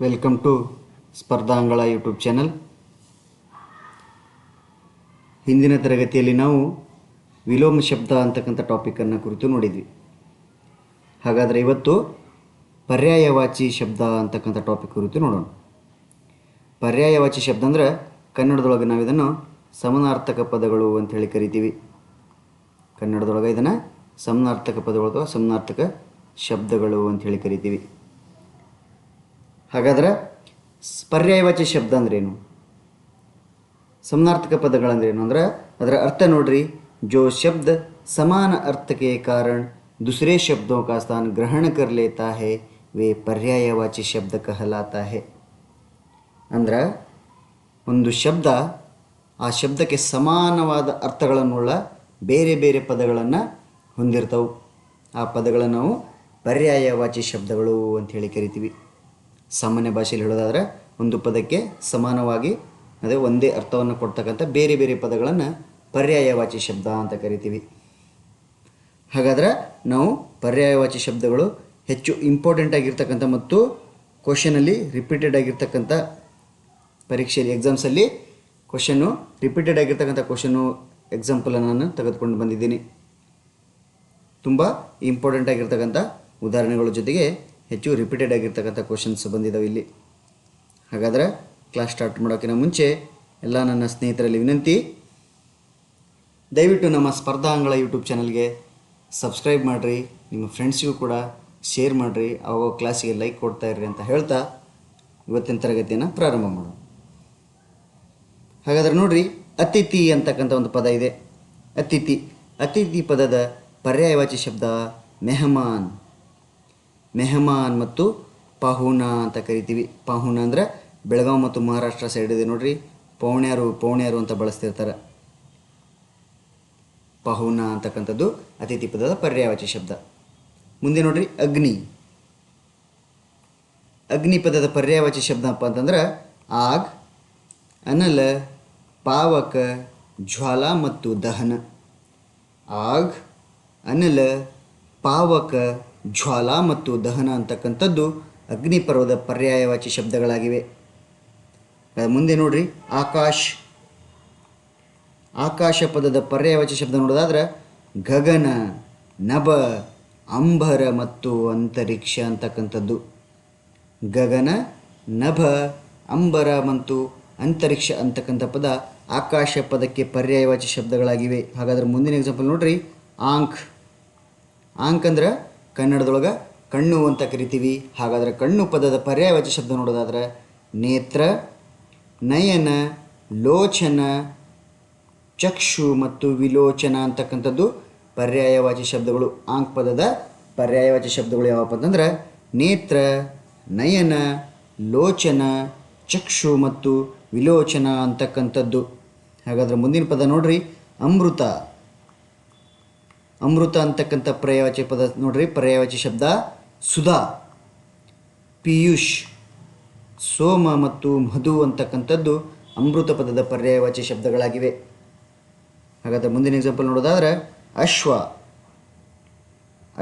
Welcome to ಸ್ಪರ್ಧಾಂಗಳ YouTube channel. ಹಿಂದಿನ ತರಗತಿಯಲ್ಲಿ ನಾವು ವಿಲೋಮ ಶಬ್ದ ಅಂತಕ್ಕಂಥ ಟಾಪಿಕನ್ನು ಕುರಿತು ನೋಡಿದ್ವಿ. ಹಾಗಾದರೆ ಇವತ್ತು ಪರ್ಯಾಯವಾಚಿ ಶಬ್ದ ಅಂತಕ್ಕಂಥ ಟಾಪಿಕ್ ಕುರಿತು ನೋಡೋಣ. ಪರ್ಯಾಯವಾಚಿ ಶಬ್ದ ಅಂದರೆ ಕನ್ನಡದೊಳಗೆ ನಾವು ಇದನ್ನು ಸಮಾನಾರ್ಥಕ ಪದಗಳು ಅಂತ ಹೇಳಿ ಕರಿತೀವಿ. ಕನ್ನಡದೊಳಗೆ ಇದನ್ನು ಸಮಾನಾರ್ಥಕ ಪದಗಳು ಅಥವಾ ಸಮಾನಾರ್ಥಕ ಶಬ್ದಗಳು ಅಂತ ಹೇಳಿ ಕರಿತೀವಿ. ಹಾಗಾದ್ರೆ ಪರ್ಯಾಯವಾಚಿ ಶಬ್ದ ಅಂದ್ರೇನು, समानार्थक पदಗಳಂದ್ರೇನು ಅಂದ್ರೆ ಅದರ अर्थ ನೋಡ್ರಿ. जो शब्द समान अर्थ के कारण दूसरे शब्दों का स्थान ग्रहण कर लेता है वे पर्यायवाची शब्द कहलाता है. ಅಂದ್ರೆ ಒಂದು ಶಬ್ದ ಆ ಶಬ್ದಕ್ಕೆ ಸಮಾನವಾದ ಅರ್ಥಗಳನ್ನುಳ್ಳ ಬೇರೆ ಬೇರೆ ಪದಗಳನ್ನು ಹೊಂದಿರ್ತವೆ. ಆ ಪದಗಳನ್ನು ನಾವು ಪರ್ಯಾಯವಾಚಿ ಶಬ್ದಗಳು ಅಂತ ಹೇಳಿ ಕರಿತೀವಿ. ಸಾಮಾನ್ಯ ಭಾಷೆಯಲ್ಲಿ ಹೇಳೋದಾದರೆ ಒಂದು ಪದಕ್ಕೆ ಸಮಾನವಾಗಿ ಅದೇ ಒಂದೇ ಅರ್ಥವನ್ನು ಕೊಡ್ತಕ್ಕಂಥ ಬೇರೆ ಬೇರೆ ಪದಗಳನ್ನು ಪರ್ಯಾಯವಾಚಿ ಶಬ್ದ ಅಂತ ಕರಿತೀವಿ. ಹಾಗಾದರೆ ನಾವು ಪರ್ಯಾಯವಾಚಿ ಶಬ್ದಗಳು ಹೆಚ್ಚು ಇಂಪಾರ್ಟೆಂಟ್ ಆಗಿರ್ತಕ್ಕಂಥ ಮತ್ತು ಕ್ವಶನಲ್ಲಿ ರಿಪೀಟೆಡ್ ಆಗಿರ್ತಕ್ಕಂಥ ಪರೀಕ್ಷೆಯಲ್ಲಿ ಎಕ್ಸಾಮ್ಸಲ್ಲಿ ಕ್ವಶನ್ನು ರಿಪೀಟೆಡ್ ಆಗಿರ್ತಕ್ಕಂಥ ಕ್ವಶನ್ನು ಎಕ್ಸಾಂಪಲನ್ನು ನಾನು ತೆಗೆದುಕೊಂಡು ಬಂದಿದ್ದೀನಿ. ತುಂಬ ಇಂಪಾರ್ಟೆಂಟ್ ಆಗಿರ್ತಕ್ಕಂಥ ಉದಾಹರಣೆಗಳ ಜೊತೆಗೆ ಹೆಚ್ಚು ರಿಪೀಟೆಡ್ ಆಗಿರ್ತಕ್ಕಂಥ ಕ್ವಶನ್ಸ್ ಬಂದಿದ್ದಾವೆ ಇಲ್ಲಿ. ಹಾಗಾದರೆ ಕ್ಲಾಸ್ ಸ್ಟಾರ್ಟ್ ಮಾಡೋಕ್ಕಿಂತ ಮುಂಚೆ ಎಲ್ಲ ನನ್ನ ಸ್ನೇಹಿತರಲ್ಲಿ ವಿನಂತಿ, ದಯವಿಟ್ಟು ನಮ್ಮ ಸ್ಪರ್ಧಾಂಗಳ ಯೂಟ್ಯೂಬ್ ಚಾನಲ್ಗೆ ಸಬ್ಸ್ಕ್ರೈಬ್ ಮಾಡಿರಿ, ನಿಮ್ಮ ಫ್ರೆಂಡ್ಸಿಗೂ ಕೂಡ ಶೇರ್ ಮಾಡಿರಿ, ಅವಾಗ ಕ್ಲಾಸಿಗೆ ಲೈಕ್ ಕೊಡ್ತಾ ಇರ್ರಿ ಅಂತ ಹೇಳ್ತಾ ಇವತ್ತಿನ ತರಗತಿಯನ್ನು ಪ್ರಾರಂಭ ಮಾಡೋಣ. ಹಾಗಾದರೆ ನೋಡಿರಿ, ಅತಿಥಿ ಅಂತಕ್ಕಂಥ ಒಂದು ಪದ ಇದೆ. ಅತಿಥಿ ಪದದ ಪರ್ಯಾಯವಾಚಿ ಶಬ್ದ ಮೆಹಮಾನ್. ಮೆಹಮಾನ್ ಮತ್ತು ಪಾಹುಣ ಅಂತ ಕರಿತೀವಿ. ಪಾಹುಣ ಅಂದರೆ ಬೆಳಗಾವಿ ಮತ್ತು ಮಹಾರಾಷ್ಟ್ರ ಸೈಡ್ ಇದೆ ನೋಡ್ರಿ, ಪೌಣ್ಯಾರು ಅಂತ ಬಳಸ್ತಿರ್ತಾರೆ. ಪಾಹುಣ ಅಂತಕ್ಕಂಥದ್ದು ಅತಿಥಿ ಪದದ ಪರ್ಯಾಯವಾಚಿ ಶಬ್ದ. ಮುಂದೆ ನೋಡ್ರಿ, ಅಗ್ನಿ ಪದದ ಪರ್ಯಾಯವಾಚಿ ಶಬ್ದಪ್ಪ ಅಂತಂದ್ರೆ ಆಗ್, ಅನಲ, ಪಾವಕ, ಜ್ವಾಲಾ ಮತ್ತು ದಹನ. ಆಗ್, ಅನಲ, ಪಾವಕ, ಜ್ವಾಲಾ ಮತ್ತು ದಹನ ಅಂತಕ್ಕಂಥದ್ದು ಅಗ್ನಿ ಪರ್ವದ ಪರ್ಯಾಯವಾಚಿ ಶಬ್ದಗಳಾಗಿವೆ. ಮುಂದೆ ನೋಡ್ರಿ, ಆಕಾಶ ಪದದ ಪರ್ಯಾಯವಾಚಿ ಶಬ್ದ ನೋಡೋದಾದ್ರೆ ಗಗನ, ನಭ, ಅಂಬರ ಮತ್ತು ಅಂತರಿಕ್ಷ ಅಂತಕ್ಕಂಥದ್ದು. ಗಗನ, ನಭ, ಅಂಬರ ಮತ್ತು ಅಂತರಿಕ್ಷ ಅಂತಕ್ಕಂಥ ಪದ ಆಕಾಶ ಪದಕ್ಕೆ ಪರ್ಯಾಯವಾಚಿ ಶಬ್ದಗಳಾಗಿವೆ. ಹಾಗಾದ್ರೆ ಮುಂದಿನ ಎಕ್ಸಾಂಪಲ್ ನೋಡ್ರಿ, ಆಂಕ್ ಅಂದ್ರೆ ಕನ್ನಡದೊಳಗೆ ಕಣ್ಣು ಅಂತ ಕರಿತೀವಿ. ಹಾಗಾದರೆ ಕಣ್ಣು ಪದದ ಪರ್ಯಾಯವಾಚಿ ಶಬ್ದ ನೋಡೋದಾದ್ರೆ ನೇತ್ರ, ನಯನ, ಲೋಚನ, ಚಕ್ಷು ಮತ್ತು ವಿಲೋಚನ ಅಂತಕ್ಕಂಥದ್ದು ಪರ್ಯಾಯವಾಚಿ ಶಬ್ದಗಳು. ಆಂಕ್ ಪದದ ಪರ್ಯಾಯವಾಚಿ ಶಬ್ದಗಳು ಯಾವಪ್ಪ ಅಂತಂದ್ರೆ ನೇತ್ರ, ನಯನ, ಲೋಚನ, ಚಕ್ಷು ಮತ್ತು ವಿಲೋಚನ ಅಂತಕ್ಕಂಥದ್ದು. ಹಾಗಾದರೆ ಮುಂದಿನ ಪದ ನೋಡ್ರಿ, ಅಮೃತ ಅಂತಕ್ಕಂಥ ಪರ್ಯಾಯವಾಚಿ ಪದ ನೋಡ್ರಿ. ಪರ್ಯಾಯವಾಚಿ ಶಬ್ದ ಸುಧಾ, ಪಿಯೂಷ್, ಸೋಮ ಮತ್ತು ಮಧು ಅಂತಕ್ಕಂಥದ್ದು ಅಮೃತ ಪದದ ಪರ್ಯಾಯವಾಚಿ ಶಬ್ದಗಳಾಗಿವೆ. ಹಾಗಾದರೆ ಮುಂದಿನ ಎಕ್ಸಾಂಪಲ್ ನೋಡೋದಾದ್ರೆ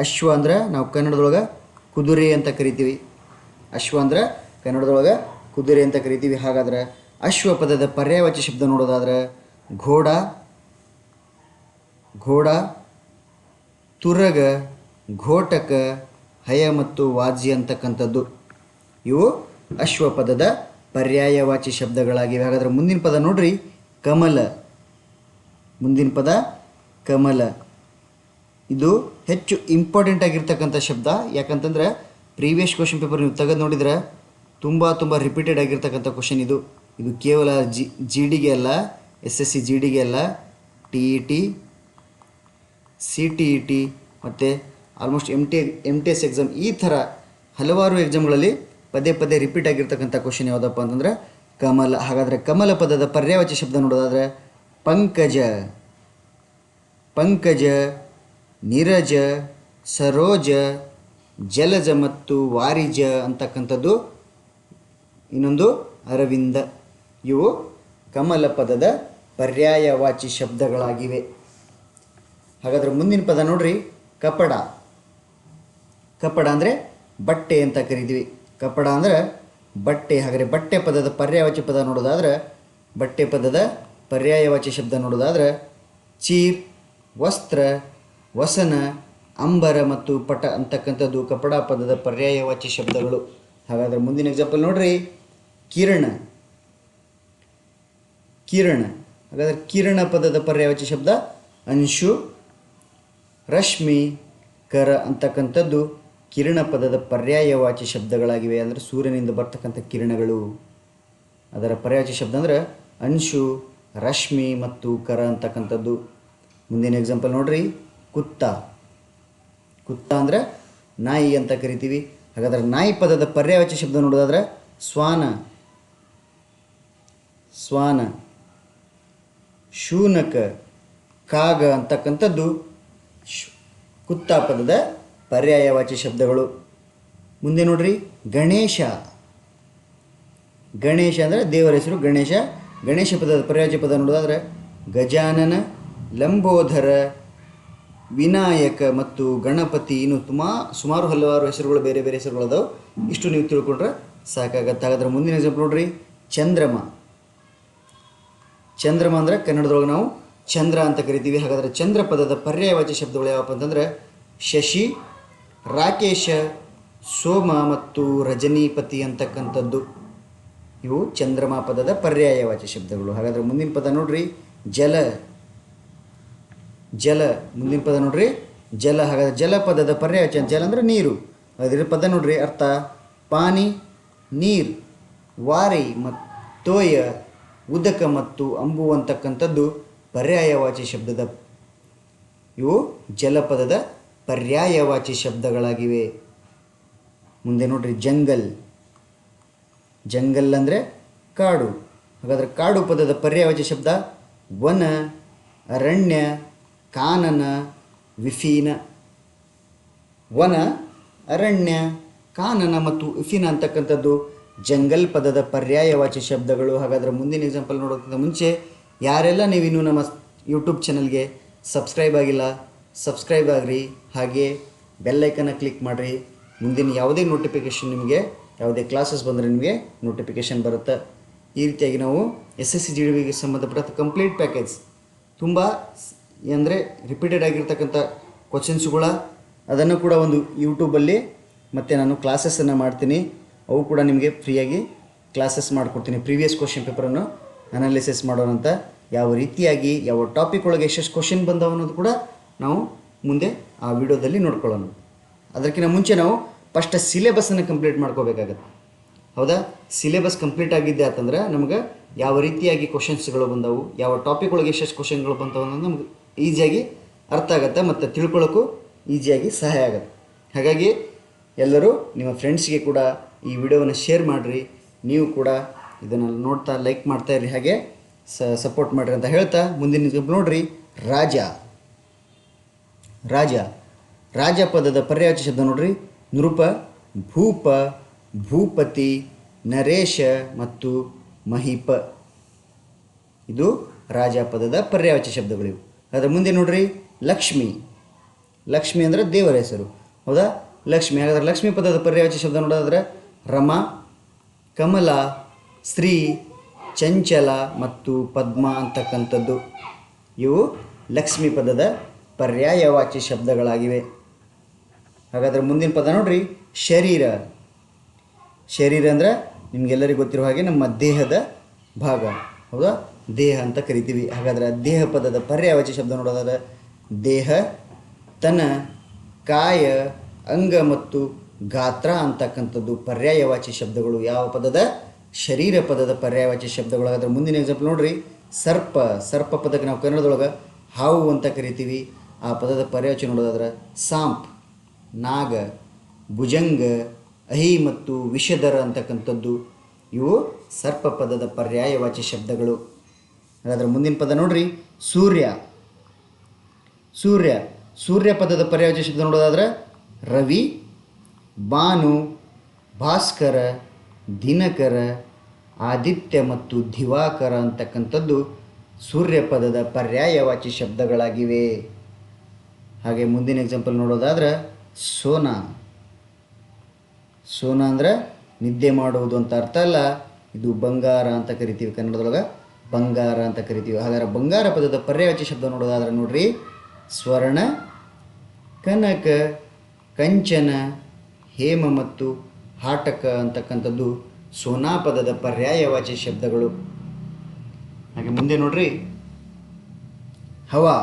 ಅಶ್ವ ಅಂದ್ರೆ ನಾವು ಕನ್ನಡದೊಳಗೆ ಕುದುರೆ ಅಂತ ಕರಿತೀವಿ. ಅಶ್ವ ಅಂದ್ರೆ ಕನ್ನಡದೊಳಗೆ ಕುದುರೆ ಅಂತ ಕರಿತೀವಿ. ಹಾಗಾದರೆ ಅಶ್ವ ಪದದ ಪರ್ಯಾಯವಾಚಿ ಶಬ್ದ ನೋಡೋದಾದ್ರೆ ಘೋಡ, ತುರಗ, ಘೋಟಕ, ಹಯ ಮತ್ತು ವಾಜ್ಯ ಅಂತಕ್ಕಂಥದ್ದು ಇವು ಅಶ್ವ ಪದದ ಪರ್ಯಾಯವಾಚಿ ಶಬ್ದಗಳಾಗಿವೆ. ಹಾಗಾದರೆ ಮುಂದಿನ ಪದ ನೋಡ್ರಿ, ಕಮಲ. ಇದು ಹೆಚ್ಚು ಇಂಪಾರ್ಟೆಂಟ್ ಆಗಿರ್ತಕ್ಕಂಥ ಶಬ್ದ. ಯಾಕಂತಂದ್ರೆ ಪ್ರೀವಿಯಸ್ ಕ್ವಶನ್ ಪೇಪರ್ ನೀವು ತೆಗೆದು ನೋಡಿದ್ರೆ ತುಂಬ ರಿಪೀಟೆಡ್ ಆಗಿರ್ತಕ್ಕಂಥ ಕ್ವಶನ್ ಇದು ಕೇವಲ ಜಿ ಡಿಗೆ ಅಲ್ಲ, SSC GD ಅಲ್ಲ, TET, CTET ಮತ್ತು ಆಲ್ಮೋಸ್ಟ್ MTS ಎಕ್ಸಾಮ್ ಈ ಥರ ಹಲವಾರು ಎಕ್ಸಾಮ್ಗಳಲ್ಲಿ ಪದೇ ರಿಪೀಟ್ ಆಗಿರ್ತಕ್ಕಂಥ ಕ್ವಶನ್ ಯಾವುದಪ್ಪ ಅಂತಂದ್ರೆ ಕಮಲ. ಹಾಗಾದರೆ ಕಮಲ ಪದದ ಪರ್ಯಾಯವಾಚಿ ಶಬ್ದ ನೋಡೋದಾದರೆ ಪಂಕಜ, ನೀರಜ, ಸರೋಜ, ಜಲಜ ಮತ್ತು ವಾರಿಜ ಅಂತಕ್ಕಂಥದ್ದು. ಇನ್ನೊಂದು ಅರವಿಂದ. ಇವು ಕಮಲ ಪದದ ಪರ್ಯಾಯವಾಚಿ ಶಬ್ದಗಳಾಗಿವೆ. ಹಾಗಾದರೆ ಮುಂದಿನ ಪದ ನೋಡ್ರಿ, ಕಪಡ ಅಂದರೆ ಬಟ್ಟೆ ಅಂತ ಕರಿತೀವಿ. ಕಪಡ ಅಂದರೆ ಬಟ್ಟೆ. ಹಾಗಾದರೆ ಬಟ್ಟೆ ಪದದ ಪರ್ಯಾಯವಾಚಿ ಪದ ನೋಡೋದಾದ್ರೆ, ಬಟ್ಟೆ ಪದದ ಪರ್ಯಾಯವಾಚಿ ಶಬ್ದ ನೋಡೋದಾದ್ರೆ ಚೀರ್, ವಸ್ತ್ರ, ವಸನ, ಅಂಬರ ಮತ್ತು ಪಟ ಅಂತಕ್ಕಂಥದ್ದು ಕಪಡ ಪದದ ಪರ್ಯಾಯವಾಚಿ ಶಬ್ದಗಳು. ಹಾಗಾದರೆ ಮುಂದಿನ ಎಕ್ಸಾಂಪಲ್ ನೋಡ್ರಿ, ಕಿರಣ. ಕಿರಣ. ಹಾಗಾದರೆ ಕಿರಣ ಪದದ ಪರ್ಯಾಯವಾಚಿ ಶಬ್ದ ಅಂಶು, ರಶ್ಮಿ, ಕರ ಅಂತಕ್ಕಂಥದ್ದು ಕಿರಣ ಪದದ ಪರ್ಯಾಯವಾಚಿ ಶಬ್ದಗಳಾಗಿವೆ. ಅಂದರೆ ಸೂರ್ಯನಿಂದ ಬರ್ತಕ್ಕಂಥ ಕಿರಣಗಳು. ಅದರ ಪರ್ಯಾಯವಾಚಿ ಶಬ್ದ ಅಂದರೆ ಅಂಶು, ರಶ್ಮಿ ಮತ್ತು ಕರ ಅಂತಕ್ಕಂಥದ್ದು. ಮುಂದಿನ ಎಕ್ಸಾಂಪಲ್ ನೋಡ್ರಿ, ಕುತ್ತ. ಕುತ್ತ ಅಂದರೆ ನಾಯಿ ಅಂತ ಕರಿತೀವಿ. ಹಾಗಾದರೆ ನಾಯಿ ಪದದ ಪರ್ಯಾಯವಾಚಿ ಶಬ್ದ ನೋಡೋದಾದ್ರೆ ಶ್ವಾನ. ಶ್ವಾನ, ಶೂನಕ, ಕಾಗ ಅಂತಕ್ಕಂಥದ್ದು ಕುತ್ತ ಪದದ ಪರ್ಯಾಯವಾಚಿ ಶಬ್ದಗಳು. ಮುಂದೆ ನೋಡ್ರಿ, ಗಣೇಶ. ಗಣೇಶ ಅಂದರೆ ದೇವರ ಹೆಸರು ಗಣೇಶ. ಗಣೇಶ ಪದದ ಪರ್ಯಾಯವಾಚಿ ಪದ ನೋಡೋದಾದ್ರೆ ಗಜಾನನ, ಲಂಬೋದರ, ವಿನಾಯಕ ಮತ್ತು ಗಣಪತಿ. ಇನ್ನು ಸುಮಾರು ಹಲವಾರು ಹೆಸರುಗಳು, ಬೇರೆ ಬೇರೆ ಹೆಸರುಗಳು ಅದಾವೆ. ಇಷ್ಟು ನೀವು ತಿಳ್ಕೊಂಡ್ರೆ ಸಾಕಾಗತ್ತೆ. ಹಾಗಾದ್ರೆ ಮುಂದಿನ ಎಕ್ಸಾಂಪಲ್ ನೋಡ್ರಿ, ಚಂದ್ರಮ. ಚಂದ್ರಮ ಅಂದರೆ ಕನ್ನಡದೊಳಗೆ ನಾವು ಚಂದ್ರ ಅಂತ ಕರಿತೀವಿ. ಹಾಗಾದರೆ ಚಂದ್ರ ಪದದ ಪರ್ಯಾಯವಾಚಿ ಶಬ್ದಗಳು ಯಾವಪ್ಪ ಅಂತಂದರೆ ಶಶಿ, ರಾಕೇಶ, ಸೋಮ ಮತ್ತು ರಜನೀಪತಿ ಅಂತಕ್ಕಂಥದ್ದು. ಇವು ಚಂದ್ರಮ ಪದದ ಪರ್ಯಾಯವಾಚಿ ಶಬ್ದಗಳು. ಹಾಗಾದರೆ ಮುಂದಿನ ಪದ ನೋಡ್ರಿ, ಜಲ. ಜಲ. ಮುಂದಿನ ಪದ ನೋಡ್ರಿ, ಜಲ. ಹಾಗಾದರೆ ಜಲ ಪದದ ಪರ್ಯಾಯವಾಚಿ, ಜಲ ಅಂದರೆ ನೀರು. ಅದರ ಪದ ನೋಡ್ರಿ, ಅರ್ಥ ಪಾನಿ, ನೀರು, ವಾರಿ ಮತ್ತು ತೋಯ, ಉದಕ ಮತ್ತು ಅಂಬು ಅಂತಕ್ಕಂಥದ್ದು ಪರ್ಯಾಯವಾಚಿ ಶಬ್ದದ, ಇವು ಜಲಪದದ ಪರ್ಯಾಯವಾಚಿ ಶಬ್ದಗಳಾಗಿವೆ. ಮುಂದೆ ನೋಡ್ರಿ, ಜಂಗಲ್. ಜಂಗಲ್ ಅಂದರೆ ಕಾಡು. ಹಾಗಾದರೆ ಕಾಡು ಪದದ ಪರ್ಯಾಯವಾಚಿ ಶಬ್ದ ವನ, ಅರಣ್ಯ, ಕಾನನ, ವಿಫೀನ. ವನ, ಅರಣ್ಯ, ಕಾನನ ಮತ್ತು ವಿಫೀನ ಅಂತಕ್ಕಂಥದ್ದು ಜಂಗಲ್ ಪದದ ಪರ್ಯಾಯವಾಚಿ ಶಬ್ದಗಳು. ಹಾಗಾದರೆ ಮುಂದಿನ ಎಕ್ಸಾಂಪಲ್ ನೋಡೋಕ್ಕಿಂತ ಮುಂಚೆ ಯಾರೆಲ್ಲ ನೀವಿನ್ನೂ ನಮ್ಮ ಯೂಟ್ಯೂಬ್ ಚಾನಲ್ಗೆ ಸಬ್ಸ್ಕ್ರೈಬ್ ಆಗಿಲ್ಲ, ಸಬ್ಸ್ಕ್ರೈಬ್ ಆಗಿರಿ. ಹಾಗೆ ಬೆಲ್ಲೈಕನ್ನ ಕ್ಲಿಕ್ ಮಾಡಿರಿ. ಮುಂದಿನ ಯಾವುದೇ ನೋಟಿಫಿಕೇಷನ್, ನಿಮಗೆ ಯಾವುದೇ ಕ್ಲಾಸಸ್ ಬಂದರೆ ನಿಮಗೆ ನೋಟಿಫಿಕೇಷನ್ ಬರುತ್ತೆ. ಈ ರೀತಿಯಾಗಿ ನಾವು SSC GDಗೆ ಸಂಬಂಧಪಟ್ಟ ಕಂಪ್ಲೀಟ್ ಪ್ಯಾಕೇಜ್, ತುಂಬ ಅಂದರೆ ರಿಪೀಟೆಡ್ ಆಗಿರ್ತಕ್ಕಂಥ ಕ್ವಶನ್ಸ್ಗಳ, ಅದನ್ನು ಕೂಡ ಒಂದು ಯೂಟ್ಯೂಬಲ್ಲಿ ಮತ್ತು ನಾನು ಕ್ಲಾಸಸ್ಸನ್ನು ಮಾಡ್ತೀನಿ. ಅವು ಕೂಡ ನಿಮಗೆ ಫ್ರೀಯಾಗಿ ಕ್ಲಾಸಸ್ ಮಾಡಿಕೊಡ್ತೀನಿ. ಪ್ರೀವಿಯಸ್ ಕ್ವಶನ್ ಪೇಪರನ್ನು ಅನಾಲಿಸಿಸ್ ಮಾಡೋಣಂತ. ಯಾವ ರೀತಿಯಾಗಿ ಯಾವ ಟಾಪಿಕ್ ಒಳಗೆ ಎಷ್ಟೆಷ್ಟು ಕ್ವಶನ್ ಬಂದವು ಅನ್ನೋದು ಕೂಡ ನಾವು ಮುಂದೆ ಆ ವಿಡಿಯೋದಲ್ಲಿ ನೋಡ್ಕೊಳ್ಳೋಣ. ಅದಕ್ಕಿಂತ ಮುಂಚೆ ನಾವು ಫಸ್ಟ್ ಸಿಲೆಬಸ್ಸನ್ನು ಕಂಪ್ಲೀಟ್ ಮಾಡ್ಕೋಬೇಕಾಗತ್ತೆ. ಹೌದಾ? ಸಿಲೆಬಸ್ ಕಂಪ್ಲೀಟ್ ಆಗಿದ್ದೆ ಅಂತಂದ್ರೆ ನಮಗೆ ಯಾವ ರೀತಿಯಾಗಿ ಕ್ವಶನ್ಸ್ಗಳು ಬಂದವು, ಯಾವ ಟಾಪಿಕ್ ಒಳಗೆ ಎಷ್ಟೆಷ್ಟು ಕ್ವಶನ್ಗಳು ಬಂದವು ಅನ್ನೋದು ನಮ್ಗೆ ಈಸಿಯಾಗಿ ಅರ್ಥ ಆಗುತ್ತೆ ಮತ್ತು ತಿಳ್ಕೊಳ್ಳೋಕ್ಕೂ ಈಸಿಯಾಗಿ ಸಹಾಯ ಆಗುತ್ತೆ. ಹಾಗಾಗಿ ಎಲ್ಲರೂ ನಿಮ್ಮ ಫ್ರೆಂಡ್ಸ್ಗೆ ಕೂಡ ಈ ವಿಡಿಯೋವನ್ನು ಶೇರ್ ಮಾಡಿರಿ. ನೀವು ಕೂಡ ಇದನ್ನು ನೋಡ್ತಾ ಲೈಕ್ ಮಾಡ್ತಾ ಇರಿ, ಹಾಗೆ ಸಪೋರ್ಟ್ ಮಾಡಿರಿ ಅಂತ ಹೇಳ್ತಾ ಮುಂದಿನ ನೋಡ್ರಿ, ರಾಜ. ರಾಜ. ರಾಜ ಪದದ ಪರ್ಯಾಯವಾಚಿ ಶಬ್ದ ನೋಡ್ರಿ, ನೃಪ, ಭೂಪ, ಭೂಪತಿ, ನರೇಶ ಮತ್ತು ಮಹಿಪ. ಇದು ರಾಜ ಪದದ ಪರ್ಯಾಯವಾಚಿ ಶಬ್ದಗಳಿವು. ಅದರ ಮುಂದೆ ನೋಡ್ರಿ, ಲಕ್ಷ್ಮಿ. ಲಕ್ಷ್ಮಿ ಅಂದರೆ ದೇವರ ಹೆಸರು. ಹೌದಾ? ಲಕ್ಷ್ಮಿ. ಹಾಗಾದ್ರೆ ಲಕ್ಷ್ಮಿ ಪದದ ಪರ್ಯಾಯವಾಚಿ ಶಬ್ದ ನೋಡೋದಾದ್ರೆ ರಮ, ಕಮಲ, ಸ್ತ್ರೀ, ಚಂಚಲ ಮತ್ತು ಪದ್ಮ ಅಂತಕ್ಕಂಥದ್ದು ಇವು ಲಕ್ಷ್ಮಿ ಪದದ ಪರ್ಯಾಯವಾಚಿ ಶಬ್ದಗಳಾಗಿವೆ. ಹಾಗಾದರೆ ಮುಂದಿನ ಪದ ನೋಡ್ರಿ, ಶರೀರ. ಶರೀರ ಅಂದರೆ ನಿಮಗೆಲ್ಲರಿಗೂ ಗೊತ್ತಿರೋ ಹಾಗೆ ನಮ್ಮ ದೇಹದ ಭಾಗ. ಹೌದಾ? ದೇಹ ಅಂತ ಕರಿತೀವಿ. ಹಾಗಾದರೆ ದೇಹ ಪದದ ಪರ್ಯಾಯವಾಚಿ ಶಬ್ದ ನೋಡೋದಾದ್ರೆ ದೇಹ, ತನ, ಕಾಯ, ಅಂಗ ಮತ್ತು ಗಾತ್ರ ಅಂತಕ್ಕಂಥದ್ದು ಪರ್ಯಾಯವಾಚಿ ಶಬ್ದಗಳು. ಯಾವ ಪದದ? ಶರೀರ ಪದದ ಪರ್ಯಾಯವಾಚಿ ಶಬ್ದಗಳು. ಹಾಗಾದ್ರೆ ಮುಂದಿನ ಎಕ್ಸಾಂಪಲ್ ನೋಡ್ರಿ, ಸರ್ಪ. ಸರ್ಪ ಪದಕ್ಕೆ ನಾವು ಕನ್ನಡದೊಳಗೆ ಹಾವು ಅಂತ ಕರಿತೀವಿ. ಆ ಪದದ ಪರ್ಯಾಯವಾಚಿ ನೋಡೋದಾದ್ರೆ ಸಾಂಪ್, ನಾಗ, ಭುಜಂಗ, ಅಹಿ ಮತ್ತು ವಿಷಧರ ಅಂತಕ್ಕಂಥದ್ದು ಇವು ಸರ್ಪ ಪದದ ಪರ್ಯಾಯವಾಚಿ ಶಬ್ದಗಳು. ಹಾಗಾದ್ರೆ ಮುಂದಿನ ಪದ ನೋಡ್ರಿ, ಸೂರ್ಯ. ಸೂರ್ಯ. ಸೂರ್ಯ ಪದದ ಪರ್ಯಾಯವಾಚಿ ಶಬ್ದ ನೋಡೋದಾದ್ರೆ ರವಿ, ಭಾನು, ಭಾಸ್ಕರ, ದಿನಕರ, ಆದಿತ್ಯ ಮತ್ತು ದಿವಾಕರ ಅಂತಕ್ಕಂಥದ್ದು ಸೂರ್ಯ ಪದದ ಪರ್ಯಾಯವಾಚಿ ಶಬ್ದಗಳಾಗಿವೆ. ಹಾಗೆ ಮುಂದಿನ ಎಕ್ಸಾಂಪಲ್ ನೋಡೋದಾದ್ರೆ ಸೋನಾ. ಸೋನಾ ಅಂದರೆ ನಿದ್ದೆ ಮಾಡುವುದು ಅಂತ ಅರ್ಥ ಅಲ್ಲ. ಇದು ಬಂಗಾರ ಅಂತ ಕರಿತೀವಿ, ಕನ್ನಡದೊಳಗೆ ಬಂಗಾರ ಅಂತ ಕರಿತೀವಿ. ಹಾಗಾದ್ರೆ ಬಂಗಾರ ಪದದ ಪರ್ಯಾಯವಾಚಿ ಶಬ್ದ ನೋಡೋದಾದ್ರೆ ನೋಡ್ರಿ, ಸ್ವರ್ಣ, ಕನಕ, ಕಂಚನ, ಹೇಮ ಮತ್ತು ಹಾಟಕ ಅಂತಕ್ಕಂಥದ್ದು ಸೋನಾ ಪದದ ಪರ್ಯಾಯವಾಚಿ ಶಬ್ದಗಳು. ಹಾಗೆ ಮುಂದೆ ನೋಡ್ರಿ, ಹವಾ.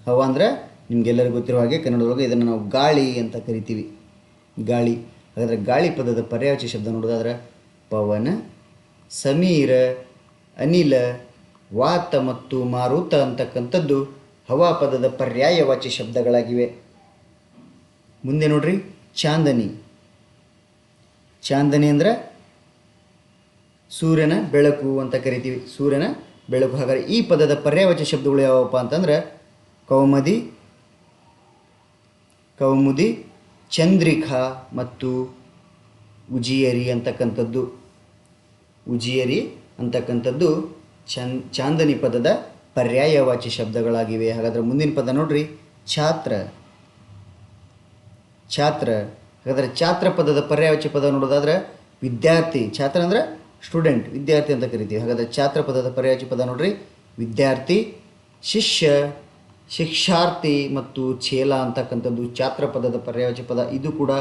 ಹವಾ ಅಂದರೆ ನಿಮಗೆಲ್ಲರಿಗೂ ಗೊತ್ತಿರೋ ಹಾಗೆ ಕನ್ನಡದೊಳಗೆ ಇದನ್ನು ನಾವು ಗಾಳಿ ಅಂತ ಕರಿತೀವಿ, ಗಾಳಿ. ಹಾಗಾದರೆ ಗಾಳಿ ಪದದ ಪರ್ಯಾಯವಾಚಿ ಶಬ್ದ ನೋಡೋದಾದ್ರೆ ಪವನ, ಸಮೀರ, ಅನಿಲ, ವಾತ ಮತ್ತು ಮಾರುತ ಅಂತಕ್ಕಂಥದ್ದು ಹವಾ ಪದದ ಪರ್ಯಾಯವಾಚಿ ಶಬ್ದಗಳಾಗಿವೆ. ಮುಂದೆ ನೋಡ್ರಿ, ಚಾಂದನಿ. ಚಾಂದನಿ ಅಂದರೆ ಸೂರ್ಯನ ಬೆಳಕು ಅಂತ ಕರಿತೀವಿ, ಸೂರ್ಯನ ಬೆಳಕು. ಹಾಗಾದರೆ ಈ ಪದದ ಪರ್ಯಾಯವಾಚಿ ಶಬ್ದಗಳು ಯಾವಪ್ಪ ಅಂತಂದ್ರೆ ಕೌಮುದಿ, ಕೌಮುದಿ, ಚಂದ್ರಿಕಾ ಮತ್ತು ಉಜಿಯರಿ ಅಂತಕ್ಕಂಥದ್ದು. ಉಜಿಯರಿ ಅಂತಕ್ಕಂಥದ್ದು ಚಾಂದನಿ ಪದದ ಪರ್ಯಾಯವಾಚಿ ಶಬ್ದಗಳಾಗಿವೆ. ಹಾಗಾದರೆ ಮುಂದಿನ ಪದ ನೋಡ್ರಿ, ಛಾತ್ರ. ಛಾತ್ರ. ಹಾಗಾದರೆ ಛಾತ್ರ ಪದದ ಪರ್ಯಾಯವಾಚಿ ಪದ ನೋಡೋದಾದ್ರೆ ವಿದ್ಯಾರ್ಥಿ. ಛಾತ್ರ ಅಂದರೆ ಸ್ಟೂಡೆಂಟ್, ವಿದ್ಯಾರ್ಥಿ ಅಂತ ಕರಿತೀವಿ. ಹಾಗಾದರೆ ಛಾತ್ರ ಪದದ ಪರ್ಯಾಯವಾಚಿ ಪದ ನೋಡ್ರಿ, ವಿದ್ಯಾರ್ಥಿ, ಶಿಷ್ಯ, ಶಿಕ್ಷಾರ್ಥಿ ಮತ್ತು ಛೇಲ ಅಂತಕ್ಕಂಥದ್ದು ಛಾತ್ರ ಪದದ ಪರ್ಯಾಯವಾಚಿ ಪದ. ಇದು ಕೂಡ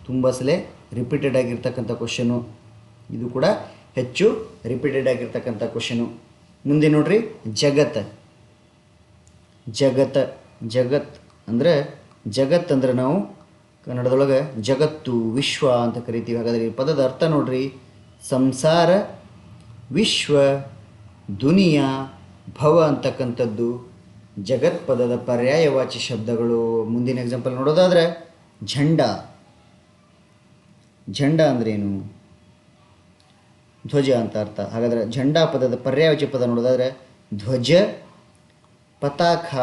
ತುಂಬ ಸಲ ರಿಪೀಟೆಡ್ ಆಗಿರ್ತಕ್ಕಂಥ ಕ್ವಶನು, ಇದು ಕೂಡ ಹೆಚ್ಚು ರಿಪೀಟೆಡ್ ಆಗಿರ್ತಕ್ಕಂಥ ಕ್ವಶನು. ಮುಂದೆ ನೋಡ್ರಿ, ಜಗತ್. ಜಗತ್. ಜಗತ್ ಅಂದರೆ ಜಗತ್ ಅಂದರೆ ನಾವು ಕನ್ನಡದೊಳಗೆ ಜಗತ್ತು, ವಿಶ್ವ ಅಂತ ಕರಿತೀವಿ. ಹಾಗಾದರೆ ಈ ಪದದ ಅರ್ಥ ನೋಡ್ರಿ, ಸಂಸಾರ, ವಿಶ್ವ, ದುನಿಯಾ, ಭವ ಅಂತಕ್ಕಂಥದ್ದು ಜಗತ್ ಪದದ ಪರ್ಯಾಯವಾಚಿ ಶಬ್ದಗಳು. ಮುಂದಿನ ಎಕ್ಸಾಂಪಲ್ ನೋಡೋದಾದ್ರೆ ಝಂಡ. ಝಂಡ ಅಂದ್ರೇನು? ಧ್ವಜ ಅಂತ ಅರ್ಥ. ಹಾಗಾದರೆ ಝಂಡಾ ಪದದ ಪರ್ಯಾಯವಾಚಿ ಪದ ನೋಡೋದಾದ್ರೆ ಧ್ವಜ, ಪತಾಕ,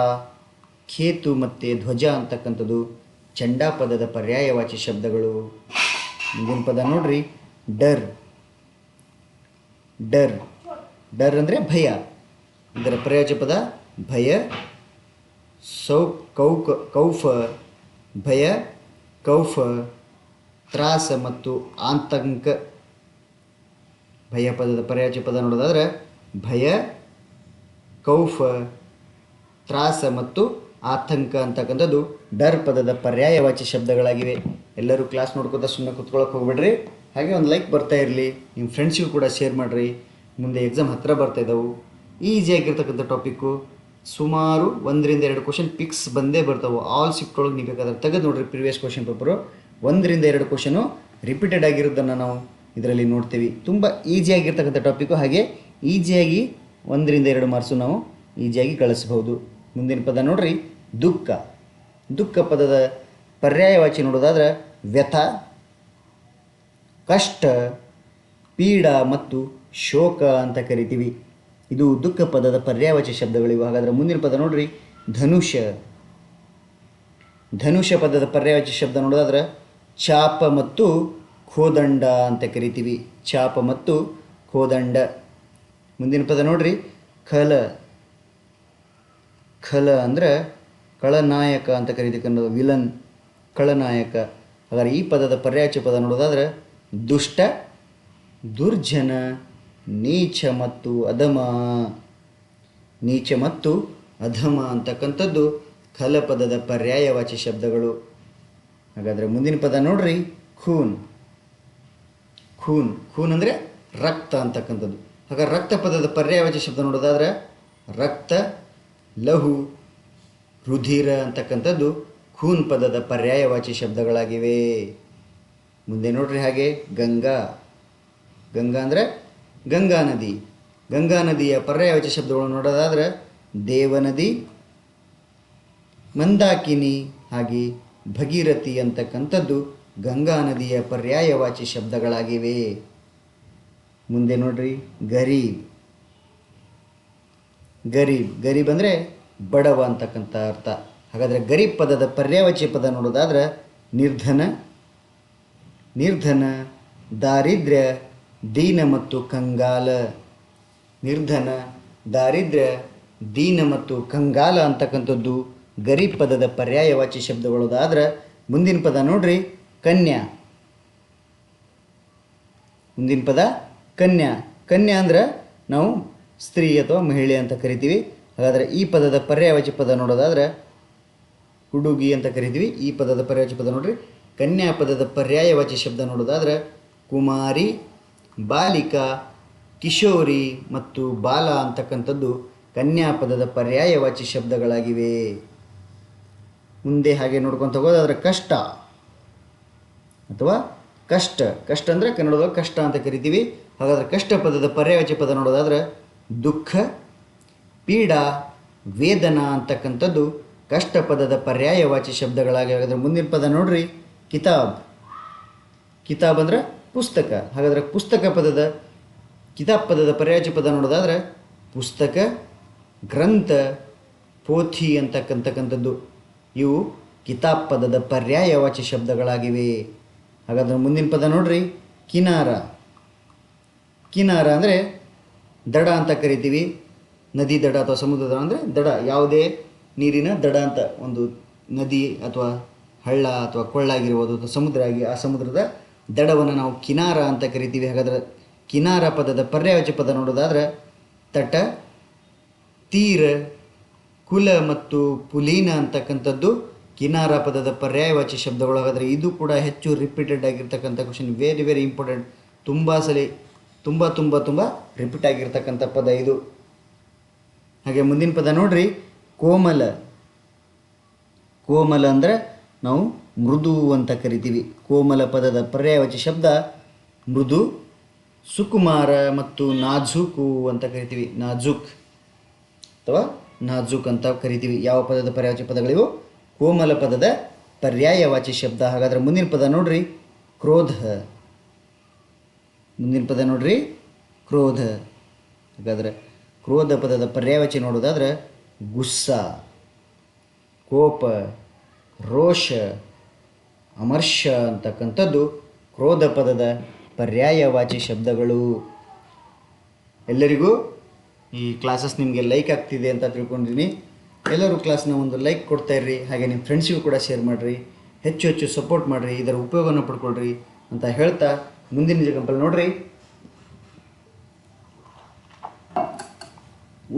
ಖೇತು ಮತ್ತು ಧ್ವಜ ಅಂತಕ್ಕಂಥದ್ದು ಝಂಡಾ ಪದದ ಪರ್ಯಾಯವಾಚಿ ಶಬ್ದಗಳು. ಮುಂದಿನ ಪದ ನೋಡ್ರಿ, ಡರ್. ಡರ್. ಡರ್ ಅಂದರೆ ಭಯ. ಇದರ ಪರ್ಯಾಯವಾಚಿ ಪದ ಭಯ, ಕೌಫ, ಭಯ, ಕೌಫ, ತ್ರಾಸ ಮತ್ತು ಆತಂಕ. ಭಯ ಪದದ ಪರ್ಯಾಯವಾಚಿ ಪದ ನೋಡೋದಾದ್ರೆ ಭಯ, ಕೌಫ, ತ್ರಾಸ ಮತ್ತು ಆತಂಕ ಅಂತಕ್ಕಂಥದ್ದು ಡರ್ ಪದದ ಪರ್ಯಾಯವಾಚಿ ಶಬ್ದಗಳಾಗಿವೆ. ಎಲ್ಲರೂ ಕ್ಲಾಸ್ ನೋಡ್ಕೊತಾ ಸುಮ್ಮನೆ ಕುತ್ಕೊಳ್ಳೋಕೆ ಹೋಗ್ಬಿಡ್ರಿ. ಹಾಗೆ ಒಂದು ಲೈಕ್ ಬರ್ತಾ ಇರಲಿ, ನಿಮ್ಮ ಫ್ರೆಂಡ್ಸಿಗೂ ಕೂಡ ಶೇರ್ ಮಾಡಿರಿ. ಮುಂದೆ ಎಕ್ಸಾಮ್ ಹತ್ತಿರ ಬರ್ತಾ ಇದ್ದಾವೆ. ಈಸಿಯಾಗಿರ್ತಕ್ಕಂಥ ಟಾಪಿಕ್ಕು, ಸುಮಾರು 1-2 ಕ್ವಶನ್ ಪಿಕ್ಸ್ ಬಂದೇ ಬರ್ತಾವೆ. ಆಲ್ ಶಿಫ್ಟ್ ನೀವು ಬೇಕಾದ್ರೆ ತೆಗೆದು ನೋಡ್ರಿ. Previous question paper 1-2 question repeated ಆಗಿರೋದನ್ನು ನಾವು ಇದರಲ್ಲಿ ನೋಡ್ತೀವಿ. ತುಂಬ ಈಸಿಯಾಗಿರ್ತಕ್ಕಂಥ ಟಾಪಿಕ್ಕು, ಹಾಗೆ ಈಸಿಯಾಗಿ 1-2 ಮಾರ್ಕ್ಸು ನಾವು ಈಸಿಯಾಗಿ ಕಳಿಸ್ಬೋದು. ಮುಂದಿನ ಪದ ನೋಡ್ರಿ, ದುಃಖ. ದುಃಖ ಪದದ ಪರ್ಯಾಯವಾಚಿ ನೋಡೋದಾದ್ರೆ ವ್ಯಥ, ಕಷ್ಟ, ಪೀಡ ಮತ್ತು ಶೋಕ ಅಂತ ಕರಿತೀವಿ. ಇದು ದುಃಖ ಪದದ ಪರ್ಯಾಯವಾಚಿ ಶಬ್ದಗಳಿವೆ. ಹಾಗಾದರೆ ಮುಂದಿನ ಪದ ನೋಡ್ರಿ, ಧನುಷ. ಧನುಷ ಪದದ ಪರ್ಯಾಯವಾಚಿ ಶಬ್ದ ನೋಡೋದಾದ್ರೆ ಚಾಪ ಮತ್ತು ಖೋದಂಡ ಅಂತ ಕರಿತೀವಿ. ಚಾಪ ಮತ್ತು ಖೋದಂಡ. ಮುಂದಿನ ಪದ ನೋಡ್ರಿ, ಖಲ. ಖಲ ಅಂದರೆ ಖಳನಾಯಕ ಅಂತ ಕರಿತೀವಿ, ಕನ್ನಡ ವಿಲನ್, ಖಳನಾಯಕ. ಹಾಗಾದರೆ ಈ ಪದದ ಪರ್ಯಾಯವಾಚಿ ಪದ ನೋಡೋದಾದ್ರೆ ದುಷ್ಟ, ದುರ್ಜನ, ನೀಚ ಮತ್ತು ಅಧಮ. ನೀಚ ಮತ್ತು ಅಧಮ ಅಂತಕ್ಕಂಥದ್ದು ಖಲ ಪದದ ಪರ್ಯಾಯವಾಚಿ ಶಬ್ದಗಳು. ಹಾಗಾದರೆ ಮುಂದಿನ ಪದ ನೋಡ್ರಿ, ಖೂನ್. ಖೂನ್. ಖೂನ್ ಅಂದರೆ ರಕ್ತ ಅಂತಕ್ಕಂಥದ್ದು. ಹಾಗಾದ್ರೆ ರಕ್ತ ಪದದ ಪರ್ಯಾಯವಾಚಿ ಶಬ್ದ ನೋಡೋದಾದ್ರೆ ರಕ್ತ, ಲಹು, ರುಧಿರ ಅಂತಕ್ಕಂಥದ್ದು ಖೂನ್ ಪದದ ಪರ್ಯಾಯವಾಚಿ ಶಬ್ದಗಳಾಗಿವೆ. ಮುಂದೆ ನೋಡ್ರಿ, ಹಾಗೆ ಗಂಗಾ. ಗಂಗಾ ಅಂದರೆ ಗಂಗಾ ನದಿ. ಗಂಗಾ ನದಿಯ ಪರ್ಯಾಯವಾಚಿ ಶಬ್ದಗಳು ನೋಡೋದಾದ್ರೆ ದೇವನದಿ, ಮಂದಾಕಿನಿ ಹಾಗೆ ಭಗೀರಥಿ ಅಂತಕ್ಕಂಥದ್ದು ಗಂಗಾ ನದಿಯ ಪರ್ಯಾಯವಾಚಿ ಶಬ್ದಗಳಾಗಿವೆ. ಮುಂದೆ ನೋಡ್ರಿ, ಗರೀಬ್. ಗರೀಬ್. ಗರೀಬ್ ಅಂದರೆ ಬಡವ ಅಂತಕ್ಕಂಥ ಅರ್ಥ. ಹಾಗಾದರೆ ಗರೀಬ್ ಪದದ ಪರ್ಯಾಯವಾಚಿ ಪದ ನೋಡೋದಾದ್ರೆ ನಿರ್ಧನ, ನಿರ್ಧನ, ದಾರಿದ್ರ್ಯ, ದೀನ ಮತ್ತು ಕಂಗಾಲ. ನಿರ್ಧನ, ದಾರಿದ್ರ್ಯ, ದೀನ ಮತ್ತು ಕಂಗಾಲ ಅಂತಕ್ಕಂಥದ್ದು ಗರೀಬ್ ಪದದ ಪರ್ಯಾಯವಾಚಿ ಶಬ್ದಗಳದಾದ್ರೆ ಮುಂದಿನ ಪದ ನೋಡ್ರಿ, ಕನ್ಯಾ. ಮುಂದಿನ ಪದ ಕನ್ಯಾ. ಕನ್ಯಾ ಅಂದ್ರೆ ನಾವು ಸ್ತ್ರೀ ಅಥವಾ ಮಹಿಳೆ ಅಂತ ಕರಿತೀವಿ. ಹಾಗಾದರೆ ಈ ಪದದ ಪರ್ಯಾಯವಾಚಿ ಪದ ನೋಡೋದಾದ್ರೆ ಹುಡುಗಿ ಅಂತ ಕರಿತೀವಿ. ಈ ಪದದ ಪರ್ಯಾಯವಾಚಿ ಪದ ನೋಡ್ರಿ, ಕನ್ಯಾ ಪದದ ಪರ್ಯಾಯವಾಚಿ ಶಬ್ದ ನೋಡೋದಾದ್ರೆ ಕುಮಾರಿ, ಬಾಲಿಕಾ, ಕಿಶೋರಿ ಮತ್ತು ಬಾಲ ಅಂತಕ್ಕಂಥದ್ದು ಕನ್ಯಾ ಪದದ ಪರ್ಯಾಯವಾಚಿ ಶಬ್ದಗಳಾಗಿವೆ. ಮುಂದೆ ಹಾಗೆ ನೋಡ್ಕೊತ ಹೋಗೋದಾದ್ರೆ ಕಷ್ಟ ಅಥವಾ ಕಷ್ಟ. ಕಷ್ಟ ಅಂದರೆ ಕನ್ನಡದಲ್ಲಿ ಕಷ್ಟ ಅಂತ ಕರಿತೀವಿ. ಹಾಗಾದರೆ ಕಷ್ಟ ಪದದ ಪರ್ಯಾಯವಾಚಿ ಪದ ನೋಡೋದಾದ್ರೆ ದುಃಖ, ಪೀಡಾ, ವೇದನಾ ಅಂತಕ್ಕಂಥದ್ದು ಕಷ್ಟ ಪದದ ಪರ್ಯಾಯವಾಚಿ ಶಬ್ದಗಳಾಗಿ. ಹಾಗಾದರೆ ಮುಂದಿನ ಪದ ನೋಡ್ರಿ, ಕಿತಾಬ್. ಕಿತಾಬ್ ಅಂದರೆ ಪುಸ್ತಕ. ಹಾಗಾದರೆ ಪುಸ್ತಕ ಪದದ ಕಿತಾಬ್ ಪದದ ಪರ್ಯಾಯವಾಚಿ ಪದ ನೋಡೋದಾದ್ರೆ ಪುಸ್ತಕ, ಗ್ರಂಥ, ಪೋಥಿ ಅಂತಕ್ಕಂಥದ್ದು ಇವು ಕಿತಾಬ್ ಪದದ ಪರ್ಯಾಯವಾಚಿ ಶಬ್ದಗಳಾಗಿವೆ. ಹಾಗಾದ್ರೆ ಮುಂದಿನ ಪದ ನೋಡ್ರಿ, ಕಿನಾರ. ಕಿನಾರ ಅಂದರೆ ದಡ ಅಂತ ಕರಿತೀವಿ. ನದಿ ದಡ ಅಥವಾ ಸಮುದ್ರ ದಡ ಅಂದರೆ ದಡ, ಯಾವುದೇ ನೀರಿನ ದಡ ಅಂತ, ಒಂದು ನದಿ ಅಥವಾ ಹಳ್ಳ ಅಥವಾ ಕೊಳ್ಳಾಗಿರ್ಬೋದು ಅಥವಾ ಸಮುದ್ರ ಆಗಿ ಆ ಸಮುದ್ರದ ದಡವನ್ನು ನಾವು ಕಿನಾರ ಅಂತ ಕರಿತೀವಿ. ಹಾಗಾದರೆ ಕಿನಾರ ಪದದ ಪರ್ಯಾಯವಾಚಿ ಪದ ನೋಡೋದಾದ್ರೆ ತಟ, ತೀರ, ಕುಲ ಮತ್ತು ಪುಲೀನ ಅಂತಕ್ಕಂಥದ್ದು ಕಿನಾರ ಪದದ ಪರ್ಯಾಯವಾಚಿ ಶಬ್ದಗಳು. ಹಾಗಾದರೆ ಇದು ಕೂಡ ಹೆಚ್ಚು ರಿಪೀಟೆಡ್ ಆಗಿರ್ತಕ್ಕಂಥ ಕ್ವಶನ್, ವೆರಿ ವೆರಿ ಇಂಪಾರ್ಟೆಂಟ್. ತುಂಬ ಸಲ ತುಂಬ ರಿಪೀಟ್ ಆಗಿರ್ತಕ್ಕಂಥ ಪದ ಇದು. ಹಾಗೆ ಮುಂದಿನ ಪದ ನೋಡ್ರಿ, ಕೋಮಲ. ಕೋಮಲ ಅಂದರೆ ನಾವು ಮೃದು ಅಂತ ಕರಿತೀವಿ. ಕೋಮಲ ಪದದ ಪರ್ಯಾಯವಾಚಿ ಶಬ್ದ ಮೃದು, ಸುಕುಮಾರ ಮತ್ತು ನಾಜೂಕು ಅಂತ ಕರಿತೀವಿ. ನಾಜೂಕ್ ಅಥವಾ ನಾಜೂಕ್ ಅಂತ ಕರಿತೀವಿ. ಯಾವ ಪದದ ಪರ್ಯಾಯವಾಚಿ ಪದಗಳಿವು? ಕೋಮಲ ಪದದ ಪರ್ಯಾಯವಾಚಿ ಶಬ್ದ. ಹಾಗಾದರೆ ಮುಂದಿನ ಪದ ನೋಡ್ರಿ, ಕ್ರೋಧ. ಮುಂದಿನ ಪದ ನೋಡ್ರಿ, ಕ್ರೋಧ. ಹಾಗಾದರೆ ಕ್ರೋಧ ಪದದ ಪರ್ಯಾಯವಾಚಿ ನೋಡೋದಾದ್ರೆ ಗುಸ್ಸ, ಕೋಪ, ರೋಷ, ಅಮರ್ಷ ಅಂತಕ್ಕಂಥದ್ದು ಕ್ರೋಧ ಪದದ ಪರ್ಯಾಯವಾಚಿ ಶಬ್ದಗಳು. ಎಲ್ಲರಿಗೂ ಈ ಕ್ಲಾಸಸ್ ನಿಮಗೆ ಲೈಕ್ ಆಗ್ತಿದೆ ಅಂತ ತಿಳ್ಕೊಂಡಿದ್ದೀನಿ. ಎಲ್ಲರೂ ಕ್ಲಾಸ್ನ ಒಂದು ಲೈಕ್ ಕೊಡ್ತಾ ಇರ್ರಿ. ಹಾಗೆ ನಿಮ್ಮ ಫ್ರೆಂಡ್ಸಿಗೂ ಕೂಡ ಶೇರ್ ಮಾಡಿರಿ. ಹೆಚ್ಚು ಹೆಚ್ಚು ಸಪೋರ್ಟ್ ಮಾಡಿರಿ, ಇದರ ಉಪಯೋಗವನ್ನು ಪಡ್ಕೊಳ್ರಿ ಅಂತ ಹೇಳ್ತಾ ಮುಂದಿನ ಎಕ್ಸಾಂಪಲ್ ನೋಡ್ರಿ,